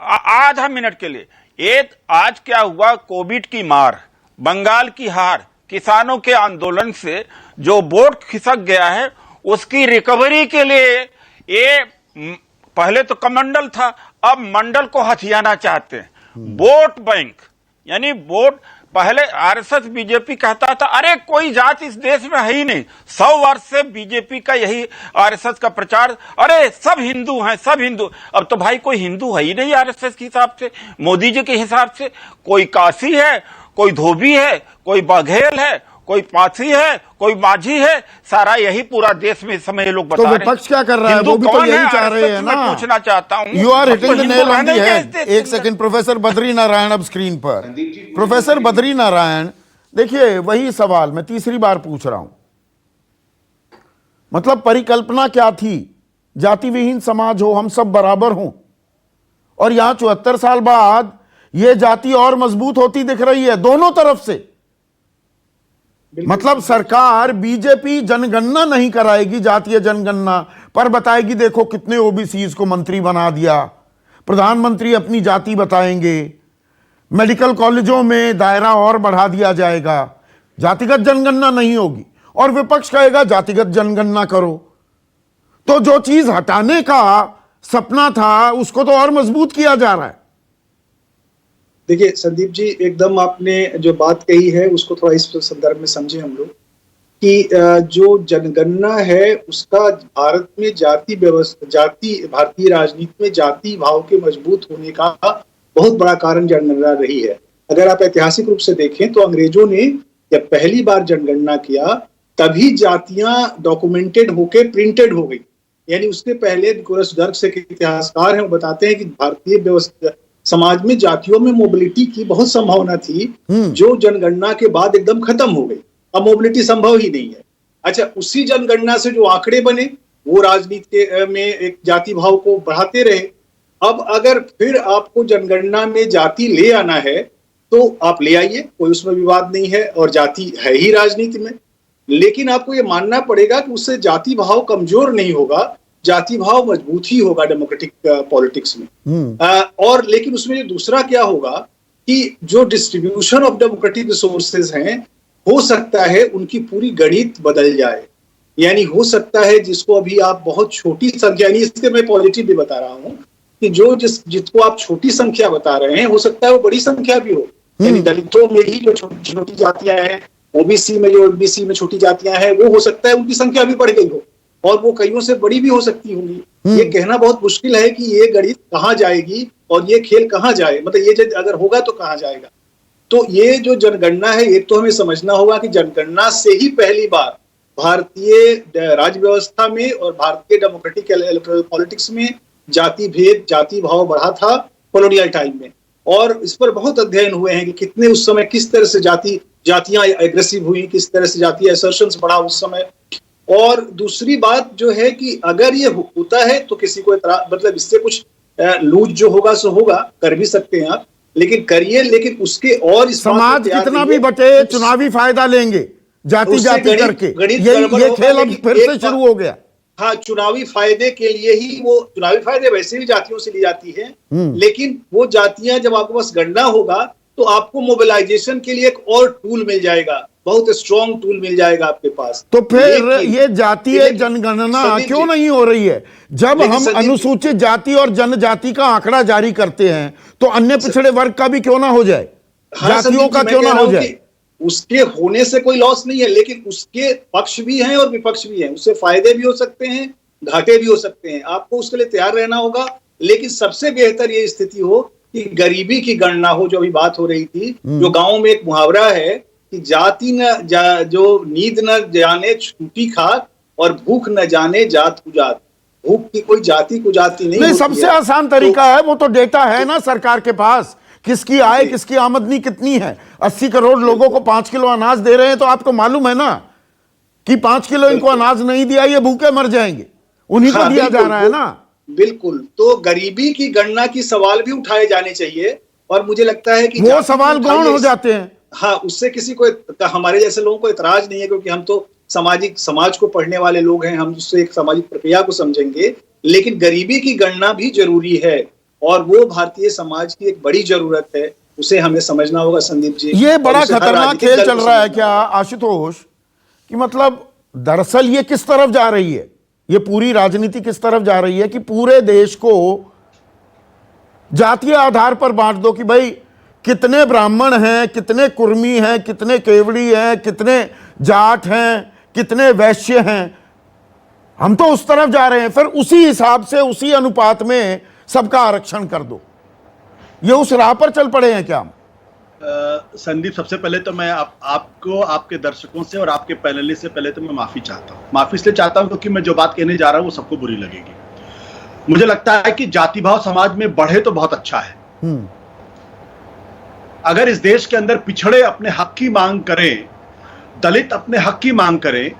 आधा मिनट के लिए, एक आज क्या हुआ? कोविड की मार, बंगाल की हार, किसानों के आंदोलन से जो वोट खिसक गया है उसकी रिकवरी के लिए ये पहले तो कमंडल था, अब मंडल को हथियाना चाहते हैं। वोट बैंक, यानी वोट, पहले आरएसएस बीजेपी कहता था अरे कोई जात इस देश में है ही नहीं। 100 वर्ष से बीजेपी का यही आरएसएस का प्रचार, अरे सब हिंदू हैं, सब हिंदू। अब तो भाई कोई हिंदू है ही नहीं आरएसएस के हिसाब से, मोदी जी के हिसाब से। कोई काशी है, कोई धोबी है, कोई बघेल है, कोई पाथी है, कोई माझी है, सारा यही पूरा देश में इस समय ये लोग बता रहे हैं। तो विपक्ष क्या कर रहा है? वो भी तो यही चाह रहे हैं ना। मैं पूछना चाहता हूं, you are hitting the nail on the head. एक सेकंड, प्रोफेसर बद्री नारायण अब स्क्रीन पर। प्रोफेसर बद्री नारायण, देखिए वही सवाल मैं तीसरी बार पूछ रहा हूं। मतलब परिकल्पना क्या थी? जाति विहीन समाज हो, हम सब बराबर हों, और यहां 74 साल बाद यह जाति और मजबूत होती दिख रही है दोनों तरफ से। मतलब सरकार, बीजेपी जनगणना नहीं कराएगी, जातीय जनगणना, पर बताएगी देखो कितने ओबीसीज को मंत्री बना दिया। प्रधानमंत्री अपनी जाति बताएंगे, मेडिकल कॉलेजों में दायरा और बढ़ा दिया जाएगा, जातिगत जनगणना नहीं होगी, और विपक्ष कहेगा जातिगत जनगणना करो। तो जो चीज हटाने का सपना था उसको तो और मजबूत किया जा रहा है। देखिए संदीप जी, एकदम आपने जो बात कही है उसको थोड़ा इस संदर्भ में समझे हम लोग कि जो जनगणना है उसका भारत में जाति व्यवस्था, भारतीय राजनीति में जाति भाव के मजबूत होने का बहुत बड़ा कारण जनगणना रही है। अगर आप ऐतिहासिक रूप से देखें तो अंग्रेजों ने जब पहली बार जनगणना किया तभी जातियां डॉक्यूमेंटेड होके प्रिंटेड हो गई। यानी उसके पहले निकोलस डर्क्स एक इतिहासकार हैं, वो बताते हैं कि भारतीय व्यवस्था समाज में जातियों में मोबिलिटी की बहुत संभावना थी, जो जनगणना के बाद एकदम खत्म हो गई। अब मोबिलिटी संभव ही नहीं है। अच्छा, उसी जनगणना से जो आंकड़े बने वो राजनीति में एक जाति भाव को बढ़ाते रहे। अब अगर फिर आपको जनगणना में जाति ले आना है तो आप ले आइए, कोई उसमें विवाद नहीं है, और जाति है ही राजनीति में। लेकिन आपको ये मानना पड़ेगा कि उससे जाति भाव कमजोर नहीं होगा, जाति भाव मजबूत ही होगा डेमोक्रेटिक पॉलिटिक्स में। और लेकिन उसमें दूसरा क्या होगा कि जो डिस्ट्रीब्यूशन ऑफ डेमोक्रेटिक रिसोर्सेज हैं, हो सकता है उनकी पूरी गणित बदल जाए। यानी हो सकता है जिसको अभी आप बहुत छोटी संख्या, यानी इसके मैं पॉजिटिव भी बता रहा हूं कि जो जिसको आप छोटी संख्या बता रहे हैं, हो सकता है वो बड़ी संख्या भी हो। यानी दलितों में ही जो छोटी छोटी जातियां हैं, ओबीसी में जो ओबीसी में छोटी जातियां हैं, वो हो सकता है उनकी संख्या भी बढ़ गई हो और वो कईयों से बड़ी भी हो सकती होंगी। ये कहना बहुत मुश्किल है कि ये गणित कहाँ जाएगी और ये खेल कहाँ जाए, मतलब ये अगर होगा तो कहाँ जाएगा। तो ये जो जनगणना है, एक तो हमें समझना होगा कि जनगणना से ही पहली बार भारतीय राज्य व्यवस्था में और भारतीय डेमोक्रेटिक इलेक्टोरल पॉलिटिक्स में जाति भेद, जाति भाव बढ़ा था कॉलोनियल टाइम में, और इस पर बहुत अध्ययन हुए हैं कि कितने उस समय किस तरह से जातियां एग्रेसिव हुई, किस तरह से जातीय असर्शंस बढ़ा उस समय। और दूसरी बात जो है कि अगर ये होता है तो किसी को मतलब इससे कुछ लूज जो होगा सो होगा, कर भी सकते हैं आप, लेकिन करिए, लेकिन उसके और समाज कितना भी बटे चुनावी फायदा लेंगे जाति जाति करके, ये खेल अब फिर से शुरू हो गया। हाँ, चुनावी फायदे के लिए ही वो चुनावी फायदे वैसे भी जातियों से ली जाती है, लेकिन वो जातियां जब आपके पास गणना होगा तो आपको मोबिलाइजेशन के लिए एक और टूल मिल जाएगा, बहुत स्ट्रॉन्ग टूल मिल जाएगा आपके पास। तो फिर ये जातीय जनगणना क्यों नहीं हो रही है? जब हम अनुसूचित जाति और जनजाति का आंकड़ा जारी करते हैं तो अन्य पिछड़े वर्ग का भी क्यों ना हो जाए, जातियों का क्यों ना हो जाए? उसके होने से कोई लॉस नहीं है, लेकिन उसके पक्ष भी हैं और विपक्ष भी हैं, उससे फायदे भी हो सकते हैं, घाटे भी हो सकते हैं। आपको उसके लिए तैयार रहना होगा। लेकिन सबसे बेहतर ये स्थिति हो कि गरीबी की गणना हो, जो अभी बात हो रही थी, जो गांव में एक मुहावरा है कि जाति न जो नींद न जाने छूटी खाक और भूख न जाने जात कुजात। भूख की कोई जाति को जाति नहीं। सबसे आसान तरीका है, वो तो डेटा है ना सरकार के पास, किसकी आय किसकी आमदनी कितनी है। 80 करोड़ लोगों को 5 किलो अनाज दे रहे हैं, तो आपको मालूम है ना कि 5 किलो इनको अनाज नहीं दिया ये भूखे मर जाएंगे, उन्हीं को दिया जा रहा है ना। बिल्कुल, तो गरीबी की गणना की सवाल भी उठाए जाने चाहिए, और मुझे लगता है कि वो सवाल गौण हो जाते हैं। हाँ, उससे किसी को, हमारे जैसे लोगों को इतराज नहीं है, क्योंकि हम तो समाज को पढ़ने वाले लोग हैं, हम उससे एक सामाजिक प्रक्रिया को समझेंगे। लेकिन गरीबी की गणना भी जरूरी है और वो भारतीय समाज की एक बड़ी जरूरत है, उसे हमें समझना होगा। संदीप जी, ये बड़ा खतरनाक खेल चल रहा है क्या आशुतोष, कि मतलब दरअसल ये किस तरफ जा रही है, ये पूरी राजनीति किस तरफ जा रही है कि पूरे देश को जातीय आधार पर बांट दो कि भाई कितने ब्राह्मण हैं, कितने कुर्मी हैं, कितने केवड़ी हैं, कितने जाट हैं, कितने वैश्य हैं। हम तो उस तरफ जा रहे हैं, फिर उसी हिसाब से उसी अनुपात में सबका आरक्षण कर दो। ये उस राह पर चल पड़े हैं क्या हम? संदीप, सबसे पहले तो मैं आपको, आपके दर्शकों से और आपके पैनलिस्ट से पहले तो मैं माफी चाहता हूँ। माफी इसलिए चाहता हूँ क्योंकि मैं जो बात कहने जा रहा हूँ वो सबको बुरी लगेगी। मुझे लगता है कि जाति भाव समाज में बढ़े तो बहुत अच्छा है। अगर इस देश के अंदर पिछड़े अपने हक की मांग करें, दलित अपने हक की मांग करें,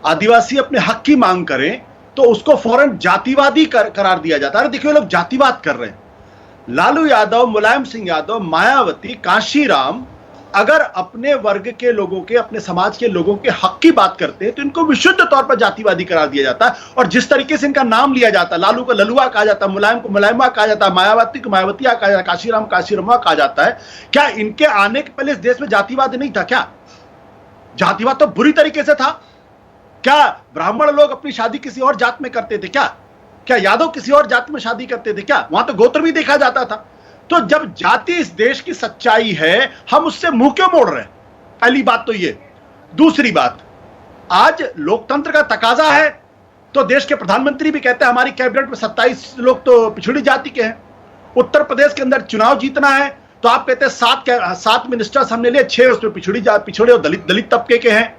आदिवासी अपने हक की मांग करें, तो उसको फौरन जातिवादी करार दिया जाता है। देखिए, लोग जातिवाद कर रहे हैं। लालू यादव, मुलायम सिंह यादव, मायावती, कांशीराम अगर अपने वर्ग के लोगों के, अपने समाज के लोगों के हक की बात करते हैं तो इनको विशुद्ध तौर पर जातिवादी करार दिया जाता है। और जिस तरीके से इनका नाम लिया जाता है, लालू को ललुआ कहा जाता है, मुलायम को मुलायमा कहा जाता है, मायावती को मायावतिया कहा जाता है, कांशीराम कांशीरामा कहा जाता है। क्या इनके आने के पहले इस देश में जातिवाद नहीं था? क्या जातिवाद तो बुरी तरीके से था। क्या ब्राह्मण लोग अपनी शादी किसी और जात में करते थे? क्या यादव किसी और जात में शादी करते थे? क्या वहां तो गोत्र भी देखा जाता था? तो जब जाति इस देश की सच्चाई है, हम उससे मुंह क्यों मोड़ रहे हैं? पहली बात तो ये। दूसरी बात, आज लोकतंत्र का तकाजा है, तो देश के प्रधानमंत्री भी कहते हैं हमारी कैबिनेट में 27 लोग तो पिछड़ी जाति के हैं। उत्तर प्रदेश के अंदर चुनाव जीतना है तो आप कहते हैं 7 मिनिस्टर्स हमने लिए, 6 उसमें पिछड़े और दलित तबके के हैं।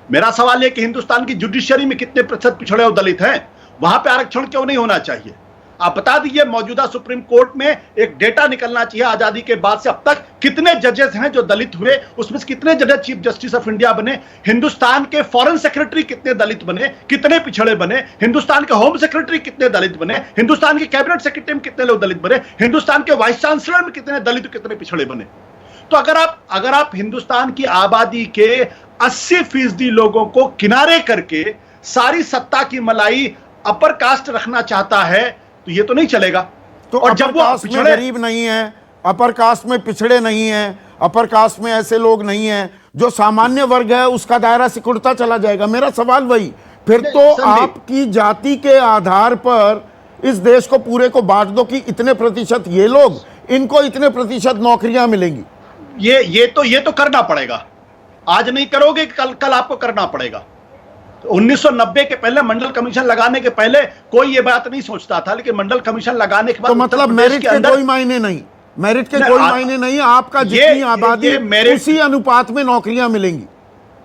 मेरा सवाल है कि हिंदुस्तान की जुडिशरी में कितने प्रतिशत पिछड़े और दलित हैं? वहां पे आरक्षण क्यों नहीं होना चाहिए? आप बता दीजिए। मौजूदा सुप्रीम कोर्ट में एक डेटा निकलना चाहिए, आजादी के बाद से अब तक कितने जजेस हैं जो दलित हुए, उसमें से कितने जजेस चीफ जस्टिस ऑफ इंडिया बने, हिंदुस्तान के फॉरेन सेक्रेटरी कितने दलित बने, कितने पिछड़े बने, हिंदुस्तान के होम सेक्रेटरी कितने दलित बने, हिंदुस्तान के कैबिनेट सेक्रेटरी में कितने लोग दलित बने, हिंदुस्तान के वाइस चांसलर में कितने दलित, कितने पिछड़े बने। तो अगर आप हिंदुस्तान की आबादी के 80% लोगों को किनारे करके सारी सत्ता की मलाई अपर कास्ट रखना चाहता है तो ये तो नहीं चलेगा। तो और जब वो पिछड़े गरीब नहीं है, अपर कास्ट में पिछड़े नहीं है, अपर कास्ट में ऐसे लोग नहीं हैं, जो सामान्य वर्ग है उसका दायरा सिकुड़ता चला जाएगा। मेरा सवाल वही, फिर तो आपकी जाति के आधार पर इस देश को पूरे को बांट दो कि इतने प्रतिशत ये लोग, इनको इतने प्रतिशत नौकरियां मिलेंगी। ये तो करना पड़ेगा। आज नहीं करोगे, कल आपको करना पड़ेगा। 1990 के पहले मंडल कमीशन लगाने के पहले कोई ये बात नहीं सोचता था, लेकिन मंडल कमीशन लगाने के बाद तो मतलब मेरिट के कोई मायने नहीं, मेरिट के कोई मायने नहीं, आपका जितनी आबादी उसी अनुपात में नौकरियां मिलेंगी।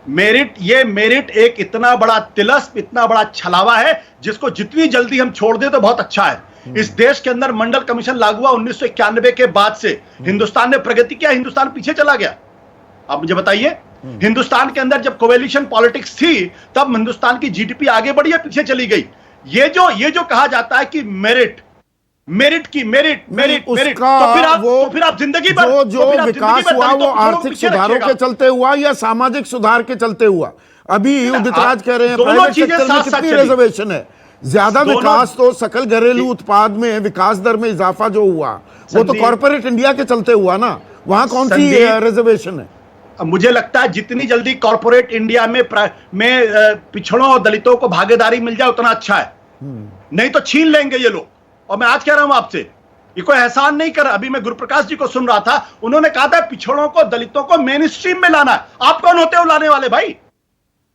मेरिट एक इतना बड़ा तिलस्म, इतना बड़ा छलावा है जिसको जितनी जल्दी हम छोड़ दें तो बहुत अच्छा है। इस देश के अंदर मंडल कमीशन लागू हुआ 1991 के बाद से हिंदुस्तान ने प्रगति किया, हिंदुस्तान पीछे चला गया? आप मुझे बताइए। हिंदुस्तान के अंदर जब कोवेलिशन पॉलिटिक्स थी तब हिंदुस्तान की जीडीपी आगे बढ़ी या पीछे चली गई? ये जो कहा जाता है कि मेरिट तो फिर आप जिंदगी भर जो विकास हुआ वो आर्थिक सुधारों के चलते हुआ या सामाजिक सुधार के चलते हुआ? अभी उदित राज कह रहे हैं प्राइवेट सेक्टर में कितनी रिजर्वेशन है? ज्यादा विकास तो सकल घरेलू उत्पाद में विकास दर में इजाफा जो हुआ वो तो कॉर्पोरेट इंडिया के चलते हुआ ना, वहां कौन सी रिजर्वेशन है? मुझे लगता है जितनी जल्दी कॉर्पोरेट इंडिया में पिछड़ों और दलितों को भागीदारी मिल जाए उतना अच्छा है, नहीं तो छीन लेंगे ये लोग। और मैं आज कह रहा हूं आपसे, ये कोई एहसान नहीं कर, अभी मैं गुरुप्रकाश जी को सुन रहा था, उन्होंने कहा था पिछड़ों को, दलितों को मेन स्ट्रीम में लाना है। आप कौन होते हो लाने वाले भाई?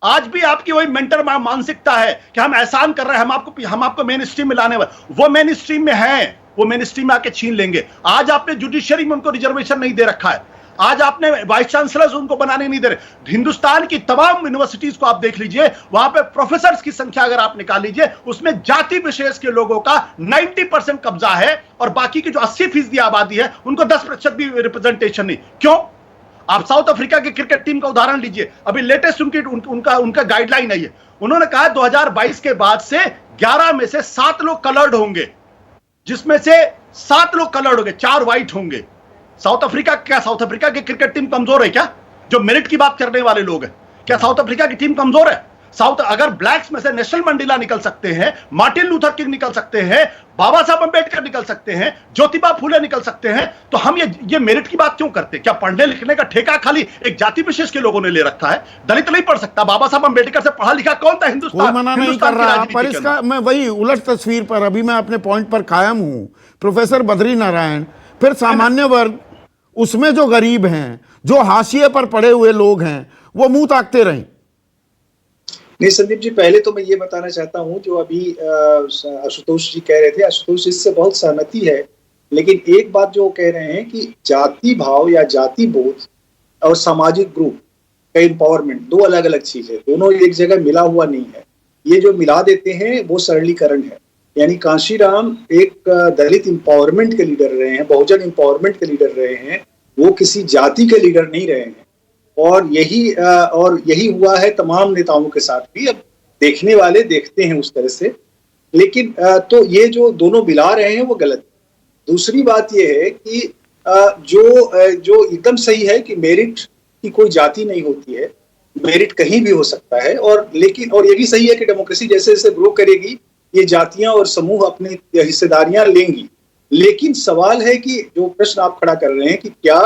आज भी आपकी वही मेंटर मानसिकता है कि हम एहसान कर रहे हैं, हम आपको मेन स्ट्रीम में लाने वाले। वो मेन स्ट्रीम में है, वो मेन स्ट्रीम में आके छीन लेंगे। आज आपने जुडिशरी में उनको रिजर्वेशन नहीं दे रखा है, आज आपने वाइस चांसलर्स उनको बनाने नहीं दे रहे। हिंदुस्तान की तमाम यूनिवर्सिटीज को आप देख लीजिए, वहां पे प्रोफेसर्स की संख्या अगर आप निकाल लीजिए, उसमें जाति विशेष के लोगों का 90% कब्जा है और बाकी की जो 80% आबादी है उनको 10% भी रिप्रेजेंटेशन नहीं। क्यों? आप साउथ अफ्रीका की क्रिकेट टीम का उदाहरण लीजिए, अभी लेटेस्ट उनका गाइडलाइन है। उन्होंने कहा 2022 के बाद से 11 में से 7 लोग कलर्ड होंगे, जिसमें से 7 लोग कलर्ड होंगे, 4 व्हाइट होंगे। साउथ अफ्रीका की क्रिकेट टीम कमजोर है क्या? जो मेरिट की बात करने वाले लोग हैं, क्या साउथ अफ्रीका की टीम कमजोर है? अगर ब्लैक्स में से नेशनल मंडेला निकल सकते हैं, मार्टिन लूथर किंग निकल सकते हैं, बाबा साहब अंबेडकर निकल सकते हैं, ज्योतिबा फूले निकल सकते हैं, तो हम ये मेरिट की बात क्यों करते? क्या पढ़ने लिखने का ठेका खाली एक जाति विशेष के लोगों ने ले रखा है? दलित नहीं पढ़ सकता? बाबा साहब अंबेडकर से पढ़ा लिखा कौन था हिंदुस्तान? कोई मना नहीं कर रहा, पर इसका मैं वही उलट तस्वीर पर अभी मैं अपने पॉइंट पर कायम हूं। प्रोफेसर बद्री नारायण, फिर सामान्य वर्ग, उसमें जो गरीब हैं, जो हाशिए पर पड़े हुए लोग हैं, वो मुंह ताकते रहें। नहीं संदीप जी, पहले तो मैं ये बताना चाहता हूं, जो अभी आशुतोष जी कह रहे थे, आशुतोष जी इससे बहुत सहमति है, लेकिन एक बात जो कह रहे हैं कि जाति भाव या जाति बोध और सामाजिक ग्रुप का एम्पावरमेंट दो अलग अलग चीज है, दोनों एक जगह मिला हुआ नहीं है। ये जो मिला देते हैं वो सरलीकरण है। यानी कांशीराम एक दलित एम्पावरमेंट के लीडर रहे हैं, बहुजन एम्पावरमेंट के लीडर रहे हैं, वो किसी जाति के लीडर नहीं रहे हैं। और यही हुआ है तमाम नेताओं के साथ भी। अब देखने वाले देखते हैं उस तरह से, लेकिन तो ये जो दोनों मिला रहे हैं वो गलत है। दूसरी बात ये है कि जो एकदम सही है कि मेरिट की कोई जाति नहीं होती है, मेरिट कहीं भी हो सकता है। और ये भी सही है कि डेमोक्रेसी जैसे जैसे ग्रो करेगी ये जातियां और समूह अपनी हिस्सेदारियां लेंगी। लेकिन सवाल है कि जो प्रश्न आप खड़ा कर रहे हैं कि क्या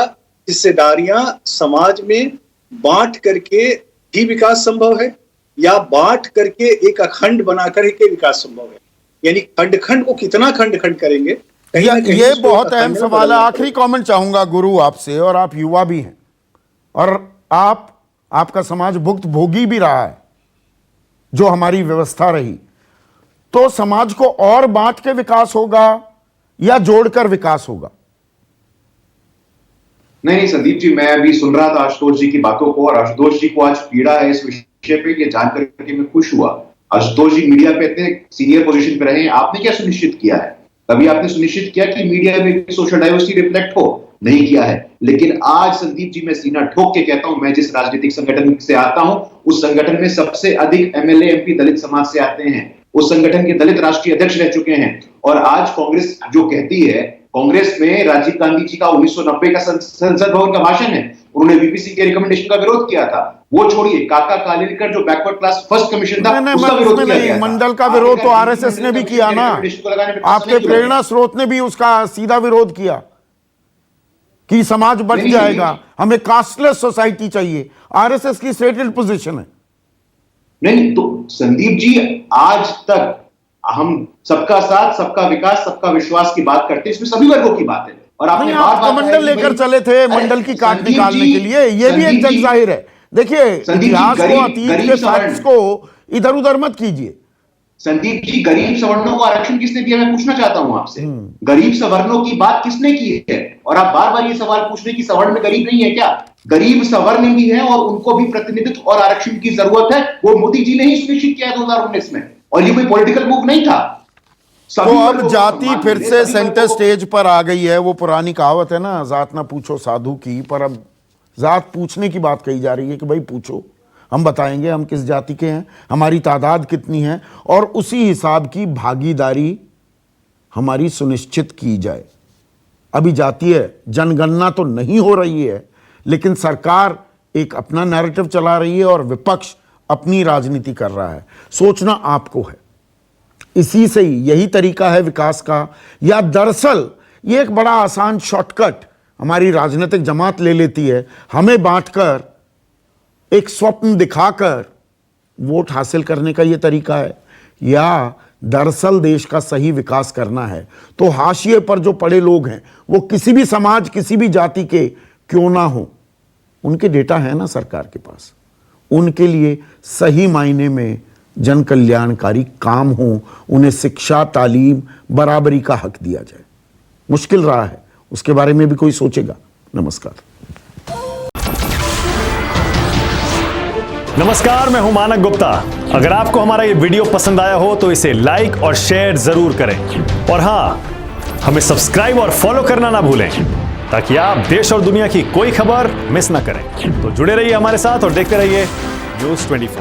हिस्सेदारियां समाज में बांट करके ही विकास संभव है या बांट करके एक अखंड बना करके विकास संभव है? यानी खंड खंड को कितना खंड खंड करेंगे? ये बहुत अहम सवाल है। आखिरी कमेंट चाहूंगा गुरु आपसे, और आप युवा भी हैं और आपका समाज भुक्त भोगी भी रहा है जो हमारी व्यवस्था रही। तो समाज को और बांट के विकास होगा या जोड़कर विकास होगा? नहीं संदीप जी, मैं अभी सुन रहा था आशुतोष जी की बातों को, और आशुतोष जी को आज पीड़ा है इस विषय पे, ये जानकर के मैं खुश हुआ। आशुतोष जी मीडिया पे इतने सीनियर पोजीशन पे रहे हैं, आपने क्या सुनिश्चित किया है? कभी आपने सुनिश्चित किया कि मीडिया में सोशल डाइवर्सिटी रिफ्लेक्ट हो? नहीं किया है। लेकिन आज संदीप जी मैं सीना ठोक के कहता हूं, मैं जिस राजनीतिक संगठन से आता हूं उस संगठन में सबसे अधिक एमएलए एमपी दलित समाज से आते हैं, उस संगठन के दलित राष्ट्रीय अध्यक्ष रह चुके हैं। और आज कांग्रेस जो कहती है, कांग्रेस में राजीव गांधी जी का 1990 का संसद भवन का भाषण है, उन्होंने वीपीसी के रिकमेंडेशन का विरोध किया था। वो छोड़िए, काका कालेलकर जो बैकवर्ड क्लास फर्स्ट कमीशन था उसका विरोध किया गया था। मंडल का विरोध तो आरएसएस ने भी किया ना, आपके प्रेरणा स्रोत ने भी उसका सीधा विरोध किया कि समाज बच जाएगा, हमें कास्टलेस सोसाइटी चाहिए। आरएसएस की स्टेटेड पोजीशन है। नहीं तो संदीप जी, आज तक हम सबका साथ, सबका विकास, सबका विश्वास की बात करते हैं, इसमें सभी वर्गों की बात है। और आपने आप मंडल लेकर चले थे, मंडल की काट निकालने के लिए, ये भी एक जग जाहिर है। देखिए, इतिहास को, अतीत के फैक्ट्स को इधर उधर मत कीजिए। संदीप जी, गरीब सवर्णों को आरक्षण किसने दिया, मैं पूछना चाहता हूं आपसे। गरीब सवर्णों की बात किसने की है? और आप बार बार ये सवाल पूछ रहे कि सवर्ण में गरीब नहीं है क्या? गरीब सवर्ण भी है और उनको भी प्रतिनिधित्व और आरक्षण की जरूरत है। वो मोदी जी ने ही सुनिश्चित किया 2019 में, और ये कोई पॉलिटिकल मूव नहीं था। तो अब जाति फिर से सेंटर स्टेज पर आ गई है। वो पुरानी कहावत है ना, जात ना पूछो साधु की, पर अब जात पूछने की बात कही जा रही है कि भाई पूछो, हम बताएंगे हम किस जाति के हैं, हमारी तादाद कितनी है, और उसी हिसाब की भागीदारी हमारी सुनिश्चित की जाए। अभी जातीय जनगणना तो नहीं हो रही है, लेकिन सरकार एक अपना नैरेटिव चला रही है और विपक्ष अपनी राजनीति कर रहा है। सोचना आपको है, इसी से ही यही तरीका है विकास का, या दरअसल ये एक बड़ा आसान शॉर्टकट हमारी राजनीतिक जमात ले लेती है, हमें बांटकर एक स्वप्न दिखाकर वोट हासिल करने का ये तरीका है, या दरअसल देश का सही विकास करना है तो हाशिए पर जो पड़े लोग हैं, वो किसी भी समाज, किसी भी जाति के क्यों ना हो, उनके डेटा है ना सरकार के पास, उनके लिए सही मायने में जन कल्याणकारी काम हो, उन्हें शिक्षा, तालीम, बराबरी का हक दिया जाए। मुश्किल रहा है, उसके बारे में भी कोई सोचेगा। नमस्कार। नमस्कार, मैं हूं मानक गुप्ता। अगर आपको हमारा ये वीडियो पसंद आया हो तो इसे लाइक और शेयर जरूर करें, और हां, हमें सब्सक्राइब और फॉलो करना ना भूलें ताकि आप देश और दुनिया की कोई खबर मिस ना करें। तो जुड़े रहिए हमारे साथ और देखते रहिए न्यूज़ 24।